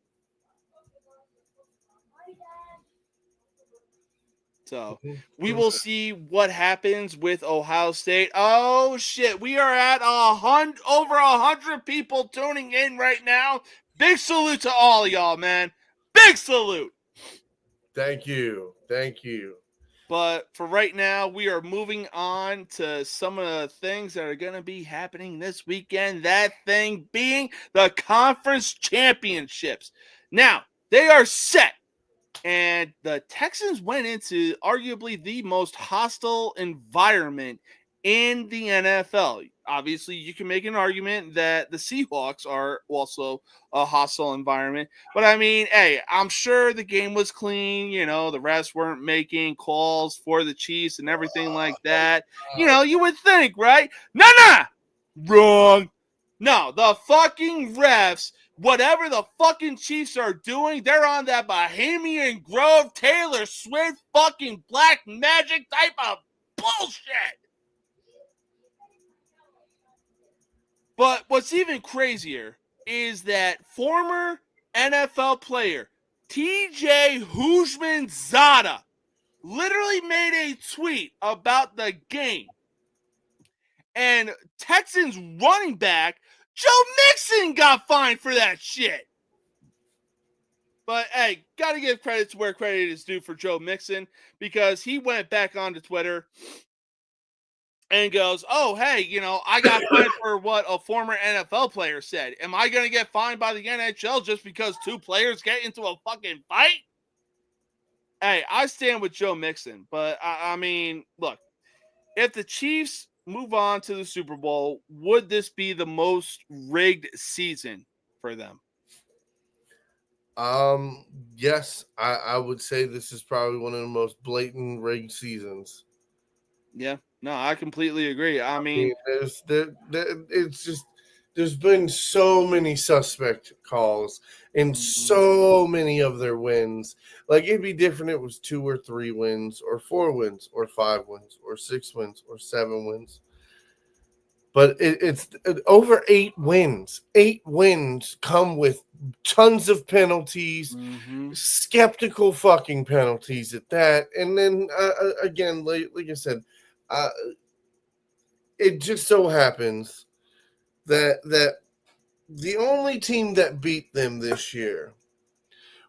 So we will see what happens with Ohio State. Oh, shit. We are at over 100 people tuning in right now. Big salute to all of y'all, man. Big salute. Thank you. But for right now, we are moving on to some of the things that are going to be happening this weekend. That thing being the conference championships. Now, they are set. And the Texans went into arguably the most hostile environment in the NFL. Obviously, you can make an argument that the Seahawks are also a hostile environment. But I mean, hey, I'm sure the game was clean. The refs weren't making calls for the Chiefs and everything like that. You would think, right? Nah. Wrong. No, the fucking refs, whatever the fucking Chiefs are doing, they're on that Bohemian Grove, Taylor Swift, fucking black magic type of bullshit. But what's even crazier is that former NFL player TJ Houshmandzadeh literally made a tweet about the game. And Texans running back Joe Mixon got fined for that shit. But hey, got to give credit to where credit is due for Joe Mixon, because he went back onto Twitter and goes, oh, hey, I got fined for what a former NFL player said. Am I going to get fined by the NHL just because two players get into a fucking fight? Hey, I stand with Joe Mixon. But, I mean, look, if the Chiefs move on to the Super Bowl, would this be the most rigged season for them? Yes, I would say this is probably one of the most blatant rigged seasons. Yeah, no, I completely agree. I mean it's just there's been so many suspect calls and so many of their wins. Like, it'd be different if it was 2 or 3 wins or 4 wins or 5 wins or 6 wins or 7 wins. But it's over 8 wins. 8 wins come with tons of penalties, skeptical fucking penalties at that. And then, again, like I said, it just so happens that the only team that beat them this year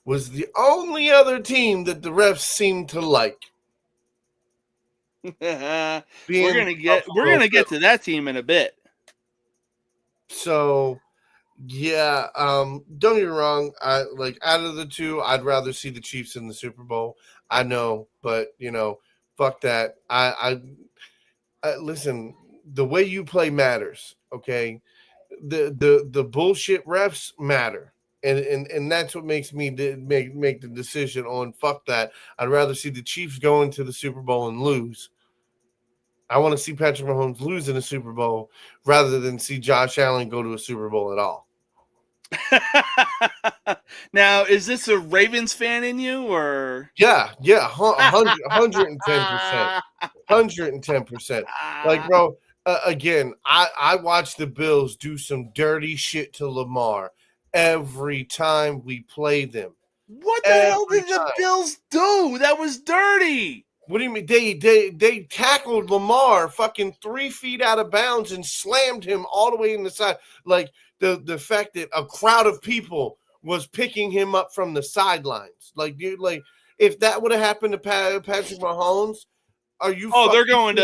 was the only other team that the refs seemed to like. We're Being gonna get Buffalo to that team in a bit. So, yeah, don't get me wrong. I like out of the two, I'd rather see the Chiefs in the Super Bowl. I know, but fuck that. I listen. The way you play matters. Okay, the bullshit refs matter. And that's what makes me make the decision on fuck that. I'd rather see the Chiefs go into the Super Bowl and lose. I want to see Patrick Mahomes lose in a Super Bowl rather than see Josh Allen go to a Super Bowl at all. Now, is this a Ravens fan in you, or? Yeah, 110%. 110%. Like, bro, again, I watch the Bills do some dirty shit to Lamar every time we play them. What the hell did the Bills do? That was dirty. What do you mean? They tackled Lamar fucking 3 feet out of bounds and slammed him all the way in the side. Like the fact that a crowd of people was picking him up from the sidelines. Like, dude, like if that would have happened to Patrick Mahomes, are you? Oh, they're going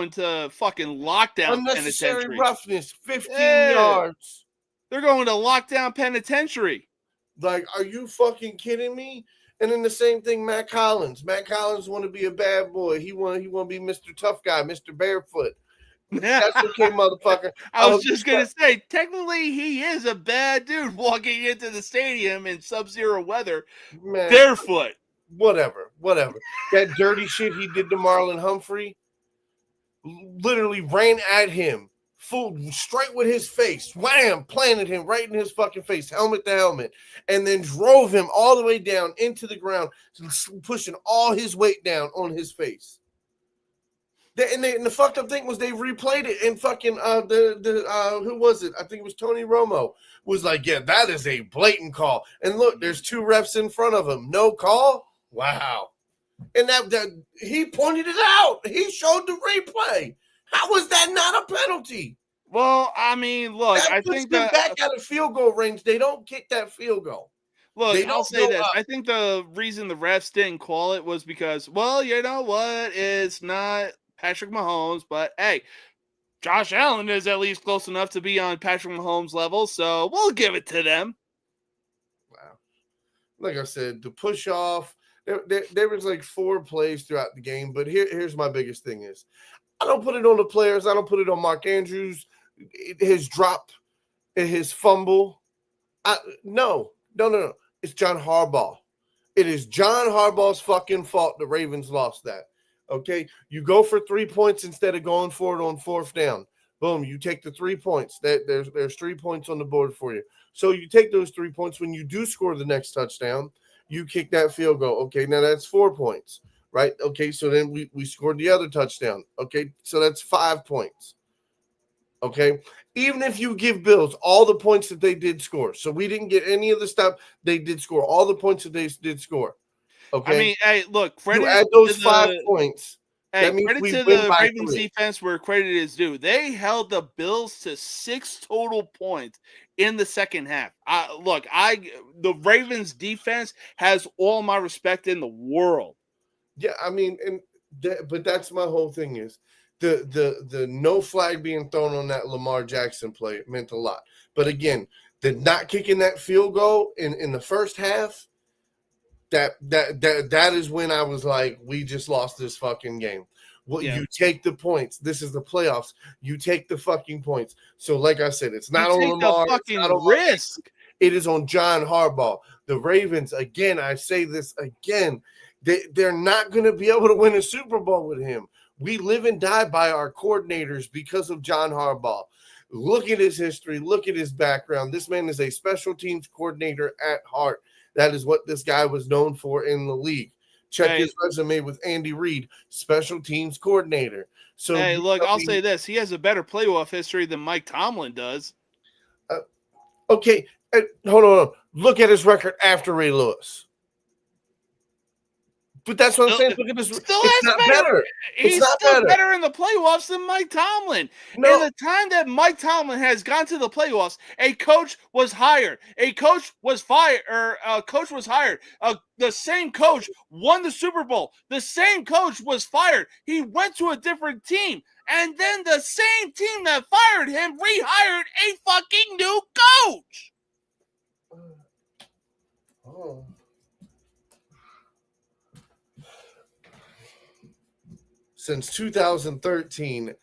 to fucking lockdown unnecessary penitentiary. Roughness, 15 yards. They're going to lockdown penitentiary. Like, are you fucking kidding me? And then the same thing, Matt Collins. Matt Collins want to be a bad boy. He want to be Mr. Tough Guy, Mr. Barefoot. That's okay, motherfucker. I was just gonna say, technically, he is a bad dude walking into the stadium in sub-zero weather, man, barefoot. Whatever. That dirty shit he did to Marlon Humphrey, literally ran at him, full straight with his face, wham, planted him right in his fucking face, helmet to helmet, and then drove him all the way down into the ground, pushing all his weight down on his face. And the fucked up thing was they replayed it, and fucking who was it? I think it was Tony Romo was like, yeah, that is a blatant call. And look, there's 2 refs in front of him, no call. Wow. And that he pointed it out. He showed the replay. How was that not a penalty? Well, I mean, look, I think that back out of field goal range, they don't kick that field goal. Look, I'll say this. I think the reason the refs didn't call it was because, well, you know what? It's not Patrick Mahomes, but hey, Josh Allen is at least close enough to be on Patrick Mahomes' level, so we'll give it to them. Wow. Like I said, the push off, there was like 4 plays throughout the game, but here's my biggest thing is, I don't put it on the players. I don't put it on Mark Andrews, his drop, his fumble. No. It's John Harbaugh. It is John Harbaugh's fucking fault the Ravens lost that. Okay? You go for 3 points instead of going for it on 4th down. Boom, you take the 3 points. There's 3 points on the board for you. So you take those 3 points. When you do score the next touchdown, you kick that field goal. Okay, now that's 4 points. Right? Okay, so then we scored the other touchdown. Okay, so that's 5 points. Okay, even if you give Bills all the points that they did score, so we didn't get any of the stuff they did score, all the points that they did score. Okay, I mean, hey, look, you add those 5 points. Hey, credit to the Ravens defense where credit is due. They held the Bills to 6 total points in the second half. The Ravens defense has all my respect in the world. Yeah, I mean, but that's my whole thing is the no flag being thrown on that Lamar Jackson play meant a lot. But again, the not kicking that field goal in the first half, that is when I was like, we just lost this fucking game. Well, yeah. You take the points. This is the playoffs. You take the fucking points. So, like I said, it's not on Lamar. It's not on risk. It is on John Harbaugh. The Ravens, again, I say this again, they're not going to be able to win a Super Bowl with him. We live and die by our coordinators because of John Harbaugh. Look at his history. Look at his background. This man is a special teams coordinator at heart. That is what this guy was known for in the league. Check his resume with Andy Reid, special teams coordinator. So, hey, look, I'll say this. He has a better playoff history than Mike Tomlin does. Okay, hold on. Look at his record after Ray Lewis. But that's what I'm saying. Look at this. Still It's has not better. better. He's It's not still better. better in the playoffs than Mike Tomlin. No. In the time that Mike Tomlin has gone to the playoffs, a coach was hired, a coach was fired, or a coach was hired. The same coach won the Super Bowl. The same coach was fired. He went to a different team. And then the same team that fired him rehired a fucking new coach. Oh. Since 2013,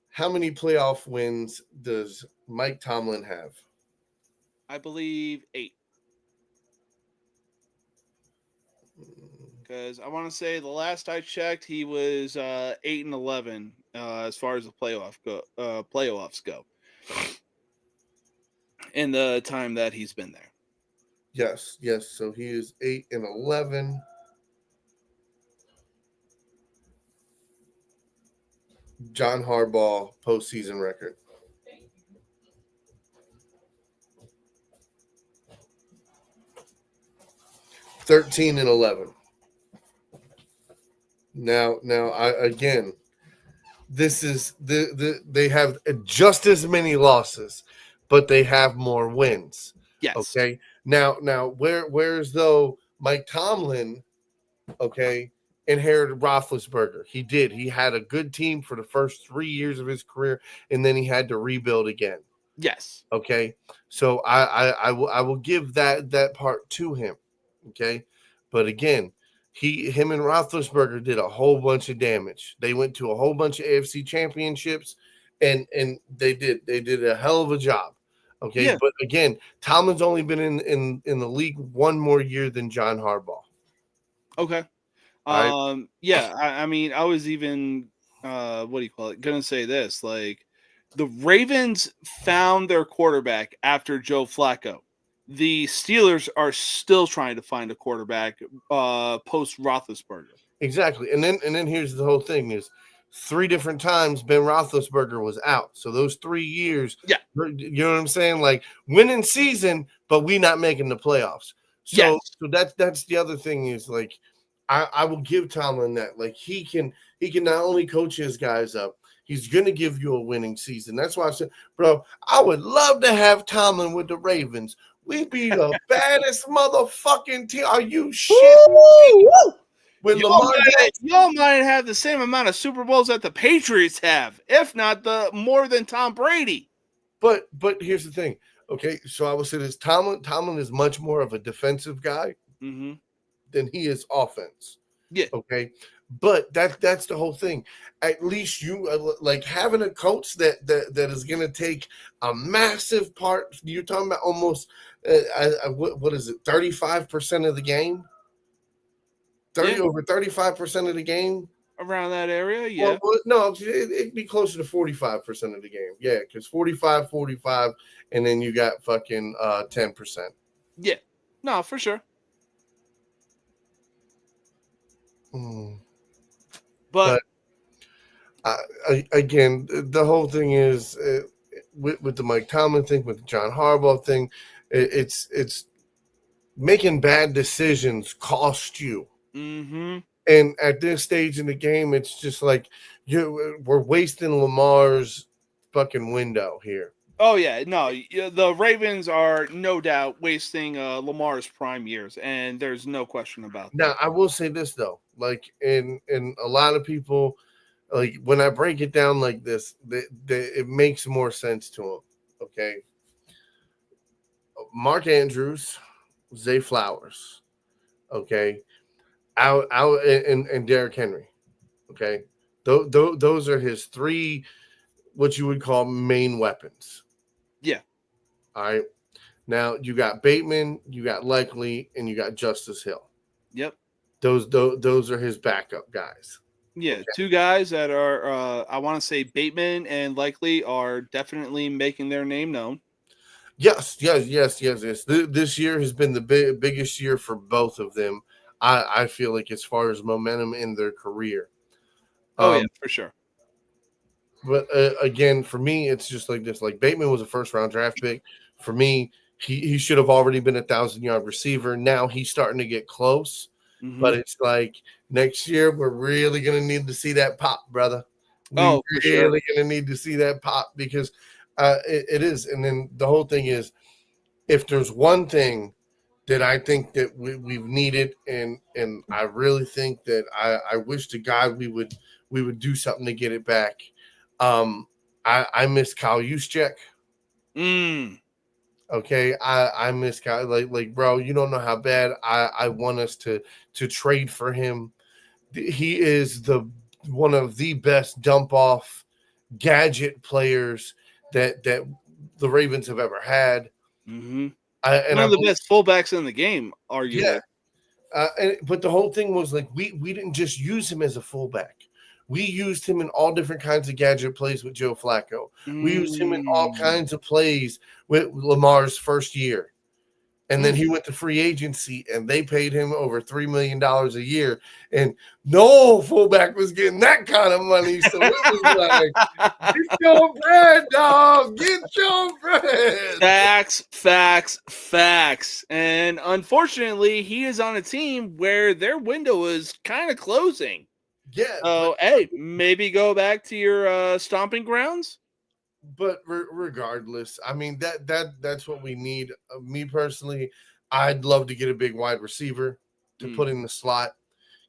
how many playoff wins does Mike Tomlin have? I believe 8. Because I want to say the last I checked, he was 8-11 as far as the playoffs go. In the time that he's been there. Yes. So he is 8-11. John Harbaugh postseason record. (13-11). Now, again, this is they have just as many losses, but they have more wins. Yes. Okay. Now, where's though Mike Tomlin? Okay, inherited Roethlisberger. He did. He had a good team for the first 3 years of his career, and then he had to rebuild again. Yes. Okay. So I will give that part to him. Okay. But again, him and Roethlisberger did a whole bunch of damage. They went to a whole bunch of AFC championships, and they did a hell of a job. Okay. Yeah. But again, Tomlin's only been in the league one more year than John Harbaugh. Okay. Right. Yeah, I mean, I was even gonna say this. Like, the Ravens found their quarterback after Joe Flacco. The Steelers are still trying to find a quarterback post Roethlisberger. Exactly. And then here's the whole thing is 3 different times Ben Roethlisberger was out. So those 3 years, Yeah. You know what I'm saying? Like winning season, but we not making the playoffs. So, Yes. so that's the other thing is like I will give Tomlin that. Like he can not only coach his guys up, he's gonna give you a winning season. That's why I said, bro, I would love to have Tomlin with the Ravens. We'd be the baddest motherfucking team. Are you shit? With Y'all might have the same amount of Super Bowls that the Patriots have, if not more than Tom Brady. But here's the thing. Okay, so I would say this: Tomlin is much more of a defensive guy than he is offense. Yeah. Okay, but that's the whole thing. At least you like having a coach that is going to take a massive part. You're talking about almost what is it? 35% of the game. Over 35% of the game. Around that area, yeah. Well, no, it'd be closer to 45% of the game. Yeah, because 45, and then you got fucking 10%. Yeah. No, for sure. But again, the whole thing is with the Mike Tomlin thing, with the John Harbaugh thing, it's making bad decisions cost you. Mm-hmm. And at this stage in the game, it's just like we're wasting Lamar's fucking window here. Oh yeah, no, the Ravens are no doubt wasting Lamar's prime years, and there's no question about that. Now, I will say this though, like in a lot of people, like when I break it down like this, it makes more sense to them. Okay, Mark Andrews, Zay Flowers, okay. Out and Derrick Henry, okay. Those are his 3, what you would call main weapons. Yeah. All right. Now you got Bateman, you got Likely, and you got Justice Hill. Yep. Those are his backup guys. Yeah, okay. 2 guys that are I want to say Bateman and Likely are definitely making their name known. Yes. This year has been the biggest year for both of them. I feel like as far as momentum in their career. Yeah, for sure. But again, for me, it's just like this. Like Bateman was a first-round draft pick. For me, he should have already been 1,000-yard receiver. Now he's starting to get close. But it's like Next year, we're really gonna need to see that pop, brother. We Oh, for sure. really gonna need to see that pop because it is. And then the whole thing is, if there's one thing that I think that we've needed, and I really think that I wish to God we would do something to get it back. I miss Kyle Juszczyk. Okay, I miss Kyle. Like bro, you don't know how bad I want us to trade for him. He is the one of the best dump off gadget players that the Ravens have ever had. Mm-hmm. And One of the best fullbacks in the game, arguably. Yeah. But the whole thing was like we didn't just use him as a fullback. We used him in all different kinds of gadget plays with Joe Flacco. We used him in all kinds of plays with Lamar's first year. And then he went to free agency, and they paid him over $3 million a year. And no fullback was getting that kind of money. So it was like, get your bread, dog. Get your bread. Facts. And unfortunately, he is on a team where their window is kind of closing. Yeah. So, hey, maybe go back to your stomping grounds. But regardless, I mean that's what we need. Me personally, I'd love to get a big wide receiver to put in the slot,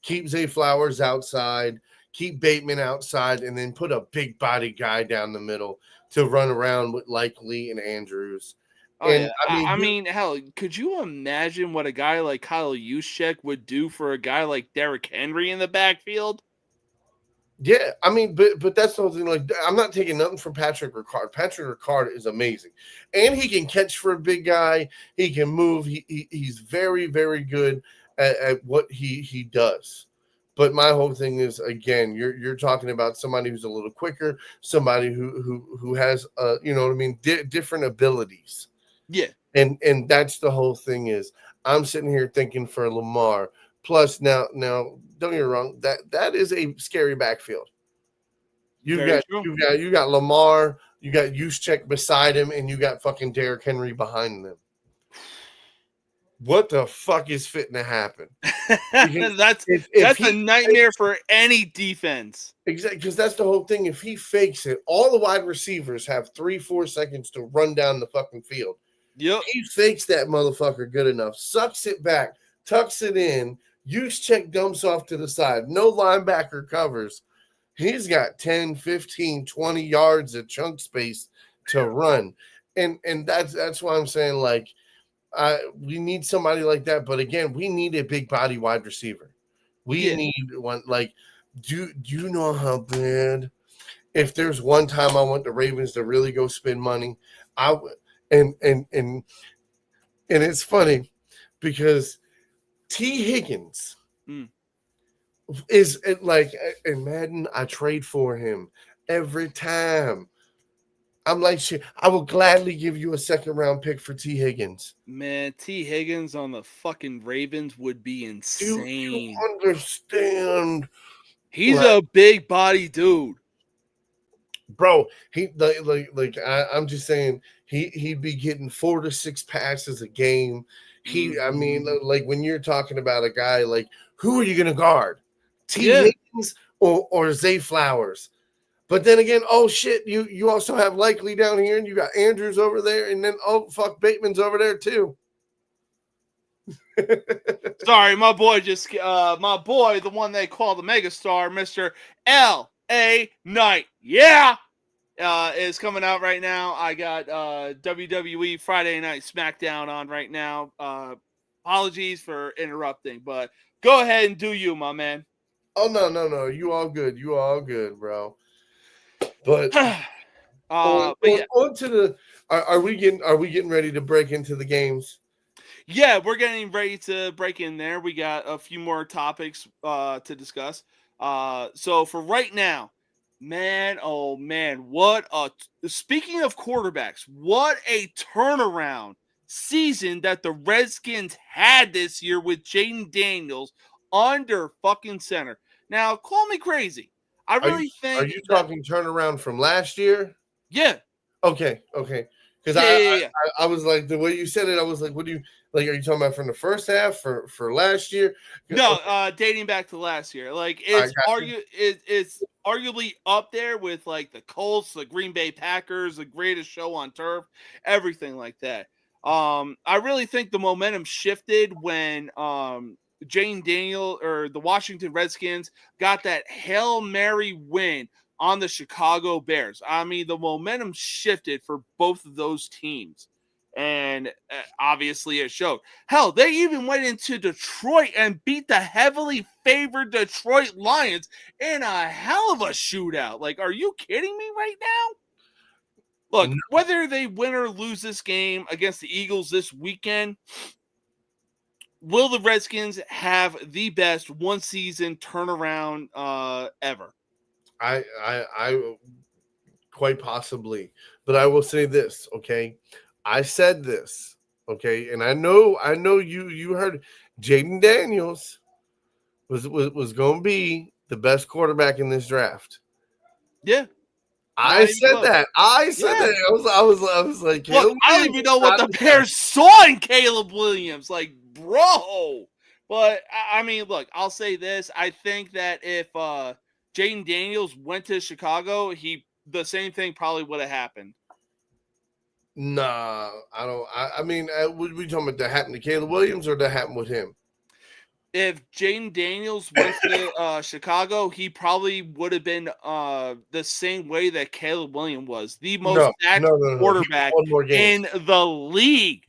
keep Zay Flowers outside, keep Bateman outside, and then put a big body guy down the middle to run around with Likely and Andrews. Oh, and yeah. I mean, hell, could you imagine what a guy like Kyle Juszczyk would do for a guy like Derrick Henry in the backfield? Yeah, I mean, but that's the whole thing. Like, I'm not taking nothing from Patrick Ricard. Patrick Ricard is amazing, and he can catch for a big guy. He can move. He's very, very good at what he does. But my whole thing is, again, you're talking about somebody who's a little quicker, somebody who has you know what I mean, different abilities. Yeah, and that's the whole thing is. I'm sitting here thinking for Lamar. Plus, now, don't get me wrong. That is a scary backfield. You got Lamar, you got Juszczyk beside him, and you got fucking Derrick Henry behind them. What the fuck is fitting to happen? That's a nightmare for any defense. Exactly, because that's the whole thing. If he fakes it, all the wide receivers have 3-4 seconds to run down the fucking field. Yep. He fakes that motherfucker good enough, sucks it back, tucks it in. Juszczyk dumps off to the side. No linebacker covers. He's got 10, 15, 20 yards of chunk space to run. And that's why I'm saying, like, we need somebody like that. But again, we need a big body wide receiver. We need one. Like, do you know how bad? If there's one time I want the Ravens to really go spend money, I would. And it's funny because T. Higgins is like in Madden. I trade for him every time. I'm like, shit, I will gladly give you a second round pick for T. Higgins. Man, T. Higgins on the fucking Ravens would be insane. You understand? He's a big body dude. Bro, I'm just saying he'd be getting 4 to 6 passes a game. I mean, like when you're talking about a guy, like who are you going to guard? T. Higgins or Zay Flowers? But then again, oh shit, you also have Likely down here, and you got Andrews over there, and then oh fuck, Bateman's over there too. Sorry, my boy, the one they call the megastar, Mr. L.A. Knight. Yeah. Is coming out right now. I got WWE Friday Night SmackDown on right now. Apologies for interrupting, but go ahead and do you, my man. Oh no, you all good. You all good, bro. But on to the. Are we getting ready to break into the games? Yeah, we're getting ready to break in there. We got a few more topics to discuss. So for right now. Man, oh man, speaking of quarterbacks, what a turnaround season that the Redskins had this year with Jaden Daniels under fucking center. Now, call me crazy. I really think. Are you talking turnaround from last year? Yeah. Okay. Because I was like, the way you said it, I was like, what do you like? Are you talking about from the first half for last year? No, dating back to last year. Like it's arguably up there with like the Colts, the Green Bay Packers, the greatest show on turf, everything like that. I really think the momentum shifted when Jane Daniel or the Washington Redskins got that Hail Mary win on the Chicago Bears. I mean, the momentum shifted for both of those teams. And obviously it showed. Hell, they even went into Detroit and beat the heavily favored Detroit Lions in a hell of a shootout. Like, are you kidding me right now? Look, whether they win or lose this game against the Eagles this weekend, will the Redskins have the best one season turnaround ever? I quite possibly, but I will say this, okay? I said this, okay, and I know you heard Jaden Daniels was going to be the best quarterback in this draft. Yeah, I said that. I said that. I was like, look, I don't even know what the Bears saw in Caleb Williams, like, bro. But I mean, look, I'll say this: I think that if Jaden Daniels went to Chicago, the same thing probably would have happened. Nah, I don't. I mean, what we talking about? That happened to Caleb Williams, or that happened with him? If Jaden Daniels went to Chicago, he probably would have been the same way that Caleb Williams was, the most active quarterback in the league.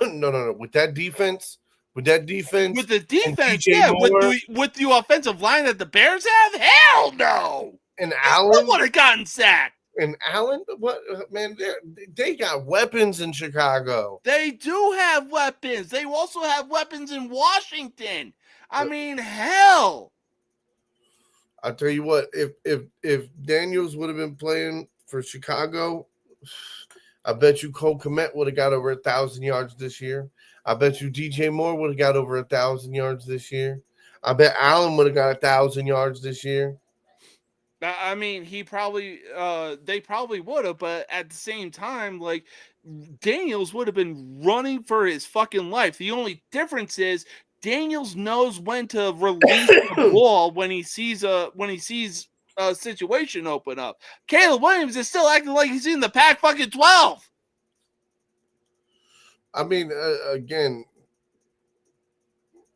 No. With that defense. With the defense, yeah. With the offensive line that the Bears have, hell no. And Allen would have gotten sacked. And Allen, what man? They got weapons in Chicago. They do have weapons. They also have weapons in Washington. I mean, hell. I'll tell you what. If Daniels would have been playing for Chicago, I bet you Cole Kmet would have got over 1,000 yards this year. I bet you DJ Moore would have got over 1,000 yards this year. I bet Allen would have got 1,000 yards this year. I mean, they probably would have, but at the same time, like, Daniels would have been running for his fucking life. The only difference is Daniels knows when to release the ball when he sees a situation open up. Caleb Williams is still acting like he's in the Pac fucking 12. I mean, again,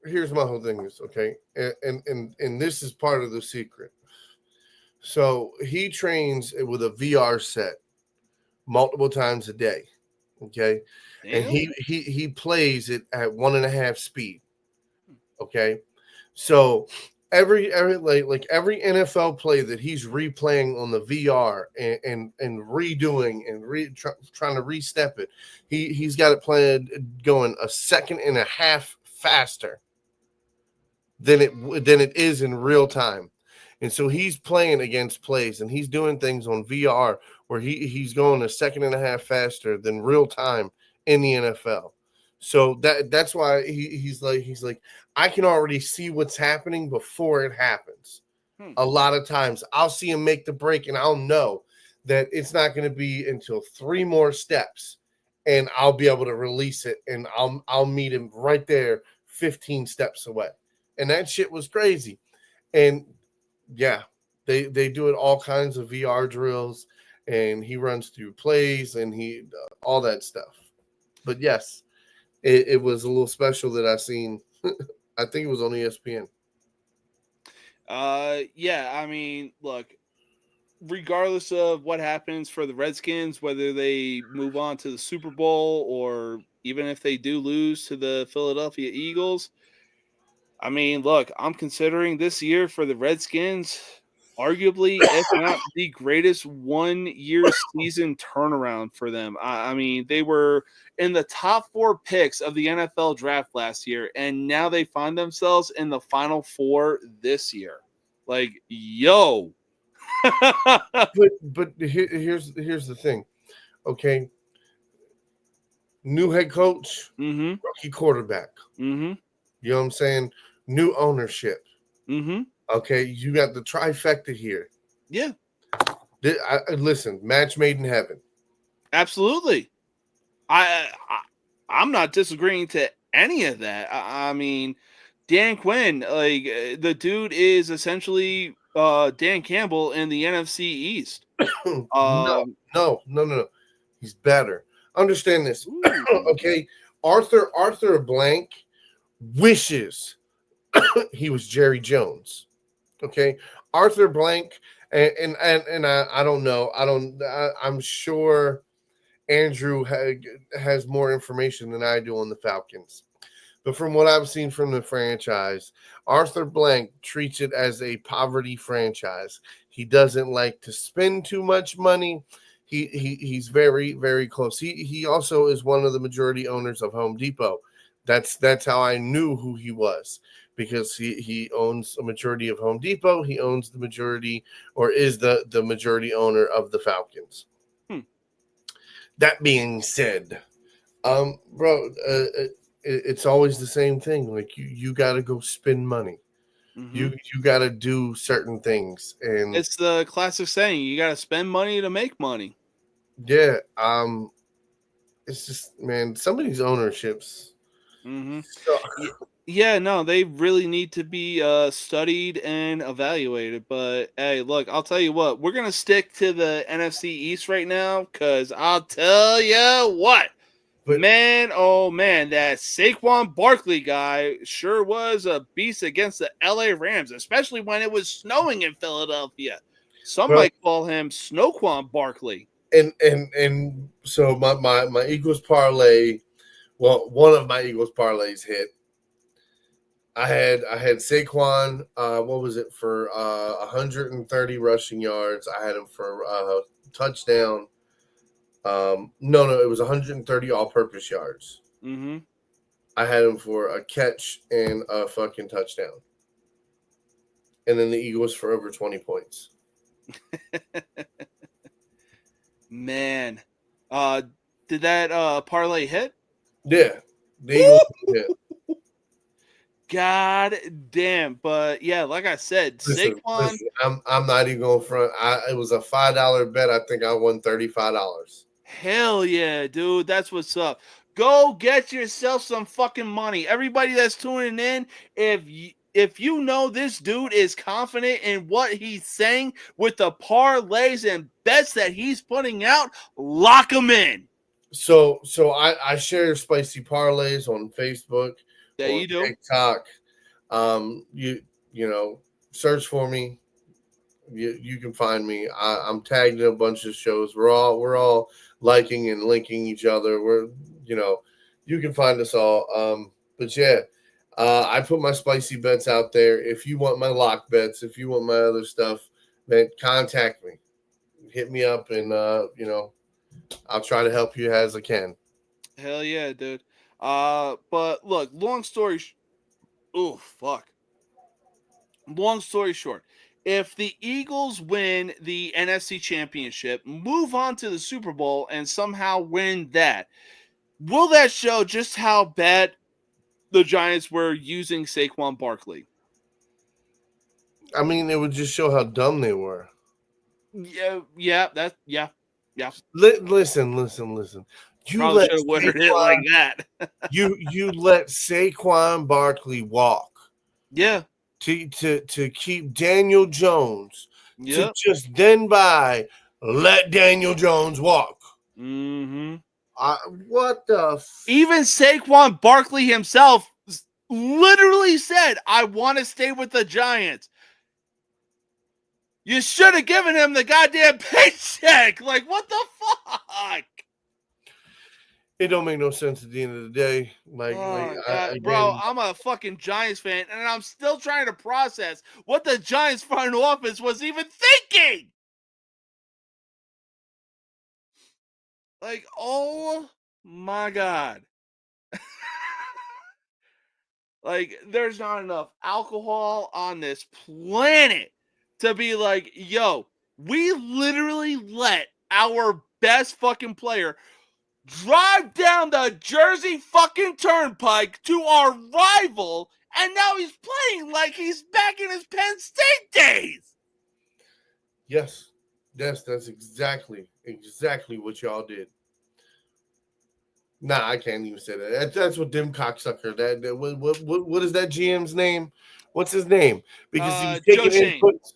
here's my whole thing is, okay, and this is part of the secret. So he trains with a VR set multiple times a day, okay? Damn. And he plays it at 1.5 speed, okay? So every NFL play that he's replaying on the VR and redoing and trying to re-step it, he's got it planned going 1.5 seconds faster than it is in real time. And so he's playing against plays and he's doing things on VR where he's going 1.5 seconds faster than real time in the NFL. So that's why he's like, I can already see what's happening before it happens. A lot of times I'll see him make the break and I'll know that it's not going to be until 3 more steps and I'll be able to release it and I'll meet him right there 15 steps away. And that shit was crazy. And yeah, they do it all kinds of VR drills, and he runs through plays and he all that stuff. But yes, it was a little special that I seen. I think it was on ESPN. Yeah, I mean, look, regardless of what happens for the Redskins, whether they move on to the Super Bowl or even if they do lose to the Philadelphia Eagles, I mean, look, I'm considering this year for the Redskins arguably, if not the greatest one-year season turnaround for them. I mean, they were in the top 4 picks of the NFL draft last year, and now they find themselves in the Final 4 this year. Like, yo. but here's the thing, okay? New head coach, rookie quarterback. Mm-hmm. You know what I'm saying? New ownership. Mm-hmm. Okay, you got the trifecta here. Yeah. Listen, match made in heaven. Absolutely. I'm not disagreeing to any of that. I mean, Dan Quinn, like the dude is essentially Dan Campbell in the NFC East. No. He's better. Understand this. Ooh. Okay. Arthur Blank wishes he was Jerry Jones. Okay. Arthur Blank and I don't know. I'm sure Andrew has more information than I do on the Falcons. But from what I've seen from the franchise, Arthur Blank treats it as a poverty franchise. He doesn't like to spend too much money. He's very, very close. He also is one of the majority owners of Home Depot. That's how I knew who he was, because he owns a majority of Home Depot. He owns the majority, or is the majority owner of the Falcons. That being said, bro, it's always the same thing. Like you got to go spend money. Mm-hmm. You got to do certain things, and It's the classic saying: you got to spend money to make money. yeah, it's just, man, some of these ownerships. Mm-hmm. Yeah, no, they really need to be studied and evaluated. But hey, look, I'll tell you what, we're gonna stick to the NFC East right now, because I'll tell you what. But, man, oh man, that Saquon Barkley guy sure was a beast against the LA Rams, especially when it was snowing in Philadelphia. Some might call him Snowquan Barkley. And so my Eagles parlay, well, one of my Eagles parlays hit. I had Saquon, what was it, for 130 rushing yards. I had him for touchdown. No, it was 130 all-purpose yards. Mm-hmm. I had him for a catch and a fucking touchdown. And then the Eagles for over 20 points. Man. Did that parlay hit? Yeah. The Eagles hit. God damn. But yeah, like I said, Saquon. I'm not even going front. It was a $5 bet. I think I won $35. Hell yeah, dude. That's what's up. Go get yourself some fucking money. Everybody that's tuning in, if you know this dude is confident in what he's saying with the parlays and bets that he's putting out, lock him in. So I share spicy parlays on Facebook. Yeah, you do. TikTok. You know, search for me. You can find me. I'm tagged in a bunch of shows. We're all liking and linking each other. You can find us all. But yeah, I put my spicy bets out there. If you want my lock bets, if you want my other stuff, then contact me. Hit me up, and I'll try to help you as I can. Hell yeah, dude. But look, long story short, if the Eagles win the NFC Championship, move on to the Super Bowl, and somehow win that, will that show just how bad the Giants were using Saquon Barkley? I mean, it would just show how dumb they were. Yeah. Listen. You probably should have worded it like that. you let Saquon Barkley walk. Yeah. To keep Daniel Jones. Yep. To just then let Daniel Jones walk. Mm-hmm. What the? Even Saquon Barkley himself literally said, "I want to stay with the Giants." You should have given him the goddamn paycheck. Like, what the fuck? It don't make no sense at the end of the day. Bro, I'm a fucking Giants fan, and I'm still trying to process what the Giants front office was even thinking. Like, oh my God. Like, there's not enough alcohol on this planet to be like, yo, we literally let our best fucking player drive down the Jersey fucking turnpike to our rival, and now he's playing like he's back in his Penn State days. Yes, that's exactly what y'all did. Nah, I can't even say that. That's what Dim cocksucker. What is that GM's name? What's his name? Because he was Joe taking Shane. inputs.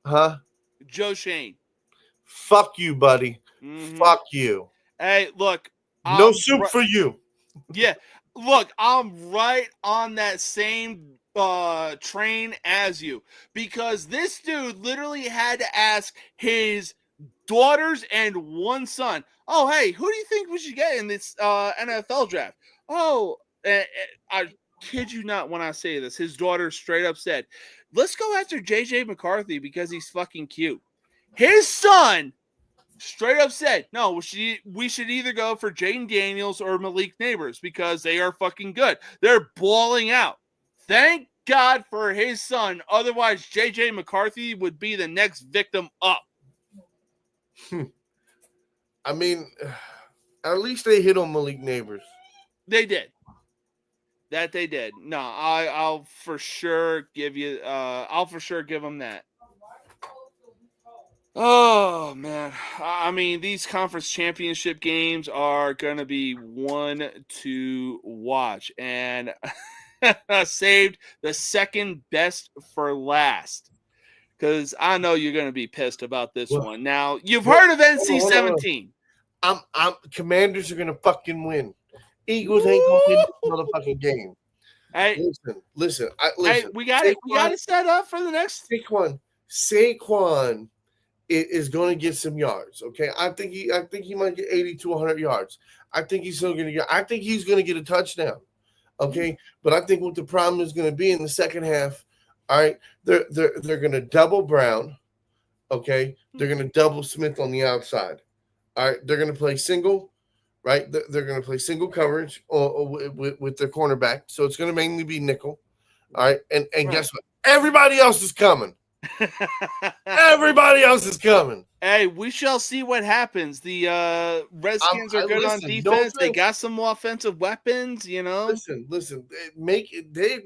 Huh? Joe Shane. Fuck you, buddy. Mm-hmm. Fuck you. Hey, look. No soup for you. Yeah, look, I'm right on that same train as you, because this dude literally had to ask his daughters and one son, "Oh, hey, who do you think we should get in this NFL draft?" Oh, I kid you not when I say this, his daughter straight up said, "Let's go after JJ McCarthy because he's fucking cute." His son straight up said, "No, we should either go for Jaden Daniels or Malik Neighbors because they are fucking good. They're balling out." Thank God for his son. Otherwise, JJ McCarthy would be the next victim up. I mean, at least they hit on Malik Neighbors. They did. That they did. No, I'll for sure give you. I'll for sure give them that. Oh man, I mean these conference championship games are gonna be one to watch, and saved the second best for last because I know you're gonna be pissed about this one. Now you've heard of NC-17. I'm Commanders are gonna fucking win. Eagles ain't gonna win this motherfucking game. Hey, listen. hey, we got it. We got it set up for the next. Saquon is going to get some yards. Okay, I think he might get 80 to 100 yards. I think he's still going to get. I think he's going to get a touchdown. Okay, but I think what the problem is going to be in the second half. All right, they're going to double Brown. Okay, they're going to double Smith on the outside. All right, they're going to play single. Right, they're going to play single coverage with their cornerback. So it's going to mainly be nickel. All right, and right. Guess what? Everybody else is coming. Everybody else is coming. Hey, we shall see what happens. The Redskins are good on defense. They got some offensive weapons, you know. Listen. They're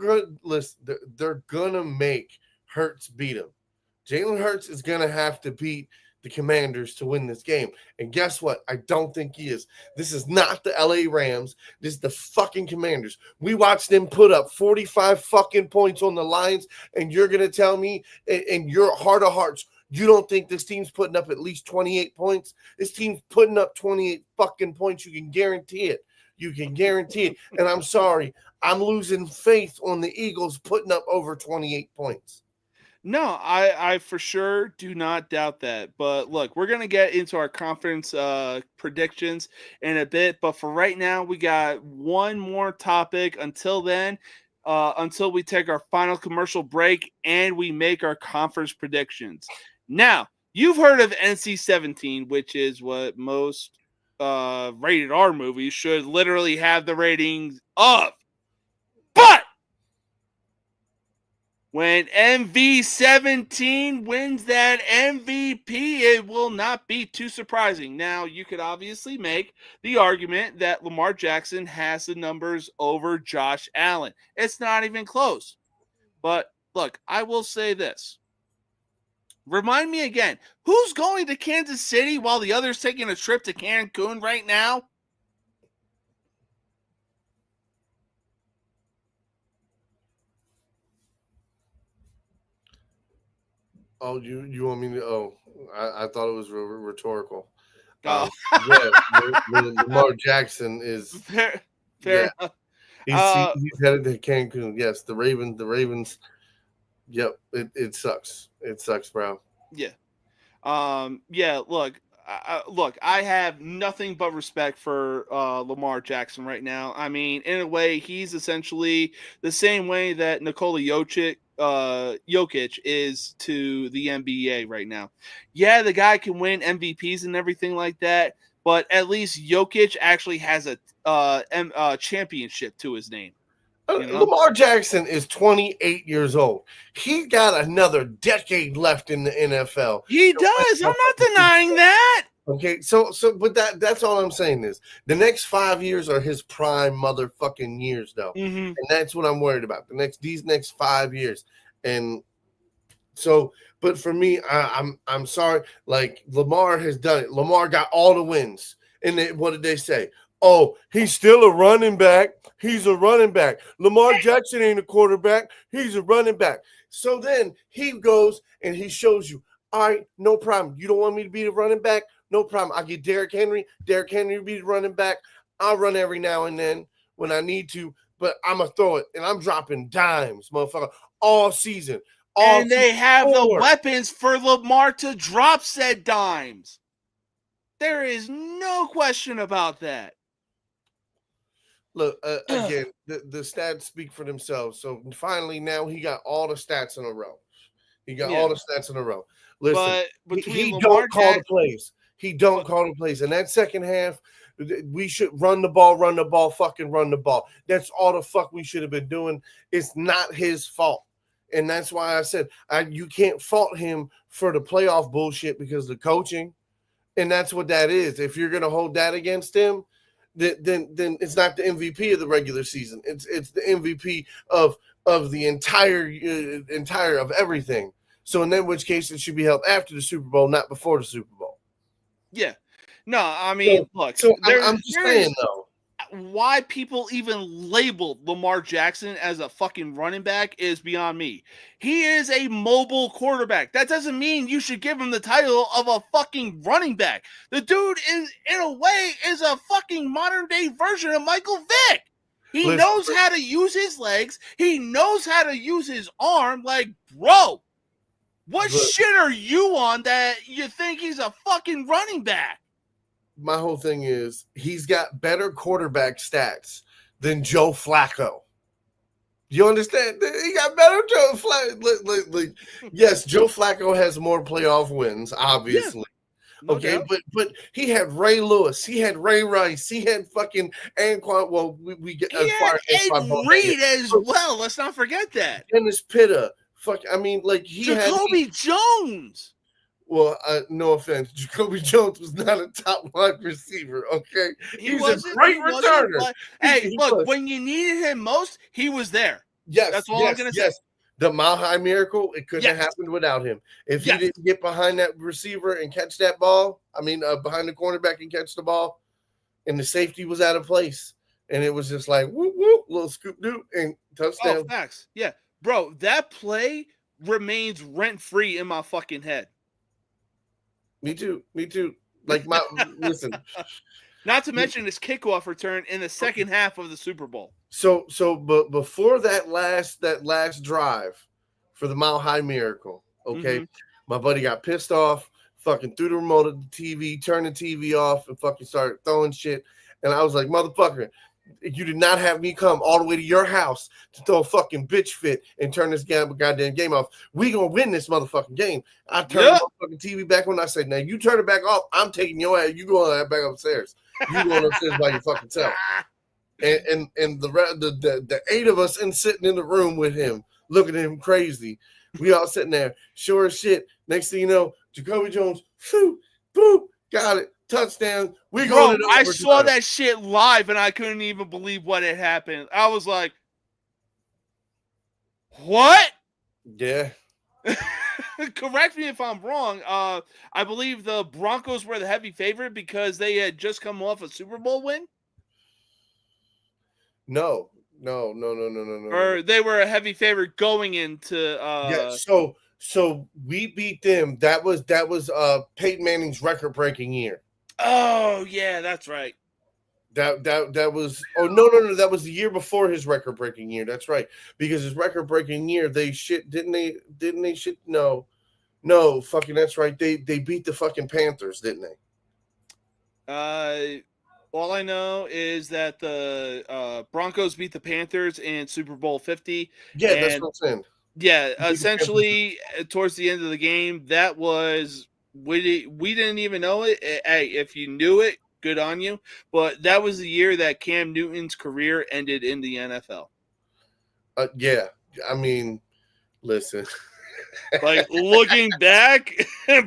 gonna make Hurts beat them. Jalen Hurts is gonna have to beat the Commanders to win this game. And guess what? I don't think he is. This is not the LA Rams. This is the fucking Commanders. We watched them put up 45 fucking points on the Lions, and you're going to tell me in your heart of hearts, you don't think this team's putting up at least 28 points? This team's putting up 28 fucking points. You can guarantee it. You can guarantee it. And I'm sorry. I'm losing faith on the Eagles putting up over 28 points. No, I for sure do not doubt that. But look, we're going to get into our conference predictions in a bit. But for right now, we got one more topic. Until then, until we take our final commercial break and we make our conference predictions. Now, you've heard of NC-17, which is what most rated R movies should literally have the ratings of. But when MV-17 wins that MVP, it will not be too surprising. Now, you could obviously make the argument that Lamar Jackson has the numbers over Josh Allen. It's not even close. But look, I will say this. Remind me again, who's going to Kansas City while the other's taking a trip to Cancun right now? Oh, you want me to? Oh, I thought it was rhetorical. Oh. Lamar Jackson is fair enough. He's headed to Cancun. Yes, the Ravens. Yep, it sucks. It sucks, bro. Yeah. Yeah. Look, I have nothing but respect for Lamar Jackson right now. I mean, in a way, he's essentially the same way that Nikola Jokic is to the NBA right now. Yeah, the guy can win MVPs and everything like that, but at least Jokic actually has a championship to his name. You know? Lamar Jackson is 28 years old. He's got another decade left in the NFL. He does. I'm not denying that. Okay, but that's all I'm saying is the next 5 years are his prime motherfucking years, though, and that's what I'm worried about. These next 5 years, and so, but for me, I'm sorry. Like Lamar has done it. Lamar got all the wins, and what did they say? Oh, he's still a running back. He's a running back. Lamar Jackson ain't a quarterback. He's a running back. So then he goes and he shows you, all right, no problem. You don't want me to be the running back? No problem. I get Derrick Henry. Derrick Henry be the running back. I'll run every now and then when I need to, but I'm going to throw it. And I'm dropping dimes, motherfucker, all season. And they have the weapons for Lamar to drop said dimes. There is no question about that. Look, again, the stats speak for themselves. So finally, now he got all the stats in a row. He got all the stats in a row. Listen, but he don't call the plays. He don't call the plays. In that second half, we should run the ball, fucking run the ball. That's all the fuck we should have been doing. It's not his fault. And that's why I said you can't fault him for the playoff bullshit because of the coaching. And that's what that is. If you're going to hold that against him, then it's not the MVP of the regular season. It's the MVP of the entire of everything. So in that which case it should be held after the Super Bowl, not before the Super Bowl. Yeah. No, I mean, look. So I'm just saying though. Why people even label Lamar Jackson as a fucking running back is beyond me. He is a mobile quarterback. That doesn't mean you should give him the title of a fucking running back. The dude is, in a way, is a fucking modern day version of Michael Vick. He knows how to use his legs. He knows how to use his arm. Like, bro, what shit are you on that you think he's a fucking running back? My whole thing is he's got better quarterback stats than Joe Flacco. You understand? He got better Joe Flacco. Yes, Joe Flacco has more playoff wins, obviously. Yeah, okay, but he had Ray Lewis, he had Ray Rice, he had fucking Anquan. Well, we get Ed Reed as well. Let's not forget that. Dennis Pitta. Fuck, I mean, like Jacoby Jones. Well, no offense, Jacoby Jones was not a top wide receiver. Okay, he's a great returner. Hey, look, when you needed him most, he was there. Yes, that's all I'm gonna say. The Mile High Miracle, it couldn't have happened without him. If he didn't get behind that receiver and catch that ball, behind the cornerback and catch the ball, and the safety was out of place, and it was just like whoop whoop, little scoop doop and touchdown. Oh, facts, yeah, bro. That play remains rent free in my fucking head. Me too. Like listen. Not to mention his kickoff return in the second half of the Super Bowl. But before that last drive for the Mile High Miracle, okay, my buddy got pissed off, fucking threw the remote at the TV, turned the TV off, and fucking started throwing shit. And I was like, motherfucker, you did not have me come all the way to your house to throw a fucking bitch fit and turn this goddamn game off. We gonna win this motherfucking game. I turned the fucking TV back on. I said, now you turn it back off. I'm taking your ass. You going back upstairs. You going upstairs by your fucking self. And the 8 of us sitting in the room with him, looking at him crazy. We all sitting there, sure as shit. Next thing you know, Jacoby Jones, boop, got it. Touchdown. I saw that shit live and I couldn't even believe what had happened. I was like, what? Yeah. Correct me if I'm wrong. I believe the Broncos were the heavy favorite because they had just come off a Super Bowl win. No. Or they were a heavy favorite going into So we beat them. That was Peyton Manning's record-breaking year. Oh yeah, that's right. That was no, that was the year before his record-breaking year. That's right, because his record-breaking year they shit didn't they shit no fucking that's right. They beat the fucking Panthers, didn't they? All I know is that the Broncos beat the Panthers in Super Bowl 50. Yeah, that's what I'm saying. Yeah, essentially towards the end of the game, that was we didn't even know it. Hey, if you knew it, good on you. But that was the year that Cam Newton's career ended in the NFL. Yeah, I mean, listen. Like looking back,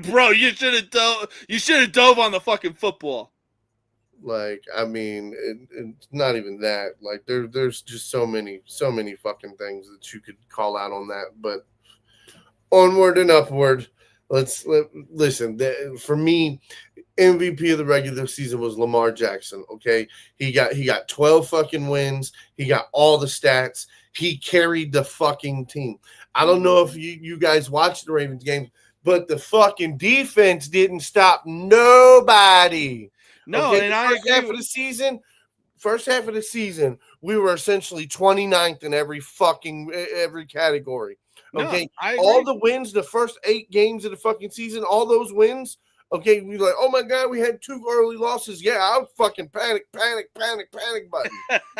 bro, you should have dove on the fucking football. Like, I mean, it's not even that. Like, there's just so many fucking things that you could call out on that. But onward and upward. Listen. For me, MVP of the regular season was Lamar Jackson. Okay, he got 12 fucking wins. He got all the stats. He carried the fucking team. I don't know if you guys watched the Ravens games, but the fucking defense didn't stop nobody. No, okay? and I agree. First half of the season, we were essentially 29th in every category. Okay, No, I agree. all the wins, the first 8 games of the fucking season, all those wins. Okay, we like, oh my god, we had 2 early losses. Yeah, I was fucking panic button.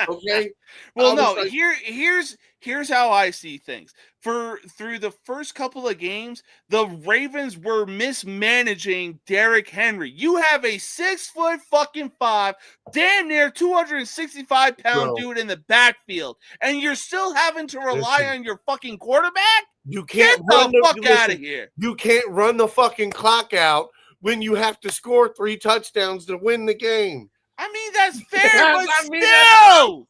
Okay. Well, no, like, here's how I see things. Through the first couple of games, the Ravens were mismanaging Derrick Henry. You have a 6'5", damn near 265-pound dude in the backfield, and you're still having to rely on your fucking quarterback? You can't get the fuck out of here. You can't run the fucking clock out when you have to score 3 touchdowns to win the game. I mean, that's fair, but still.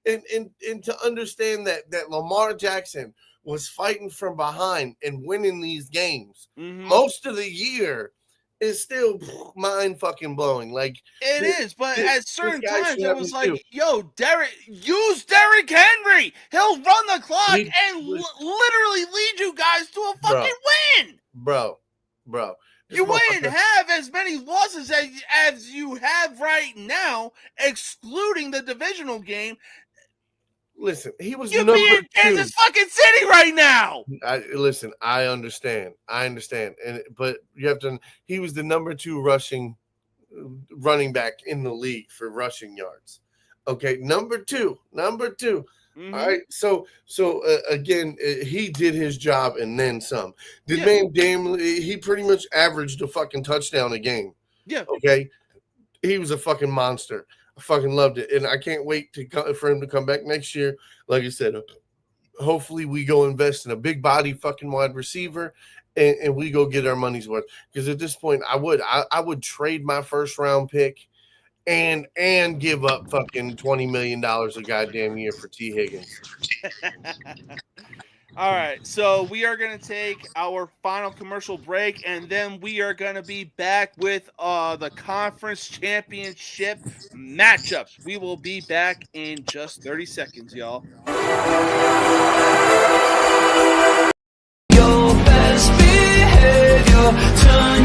And to understand that Lamar Jackson was fighting from behind and winning these games most of the year is still mind fucking blowing. Like it is, but at certain times it was like, yo, use Derrick Henry. He'll run the clock and literally lead you guys to a fucking win. Bro. You wouldn't have as many losses as you have right now, excluding the divisional game. Listen, he was You'd be in Kansas fucking City right now. I understand, but you have to. He was the number 2 running back in the league for rushing yards. Okay, number two. All right, so again, he did his job and then some. He pretty much averaged a fucking touchdown a game. Yeah. Okay, he was a fucking monster. I fucking loved it, and I can't wait for him to come back next year. Like I said, hopefully we go invest in a big body fucking wide receiver, and we go get our money's worth. Because at this point, I would trade my first round pick and give up fucking $20 million a goddamn year for T. Higgins. All right, so we are going to take our final commercial break, and then we are going to be back with the conference championship matchups. We will be back in just 30 seconds, y'all. Your best behavior, turn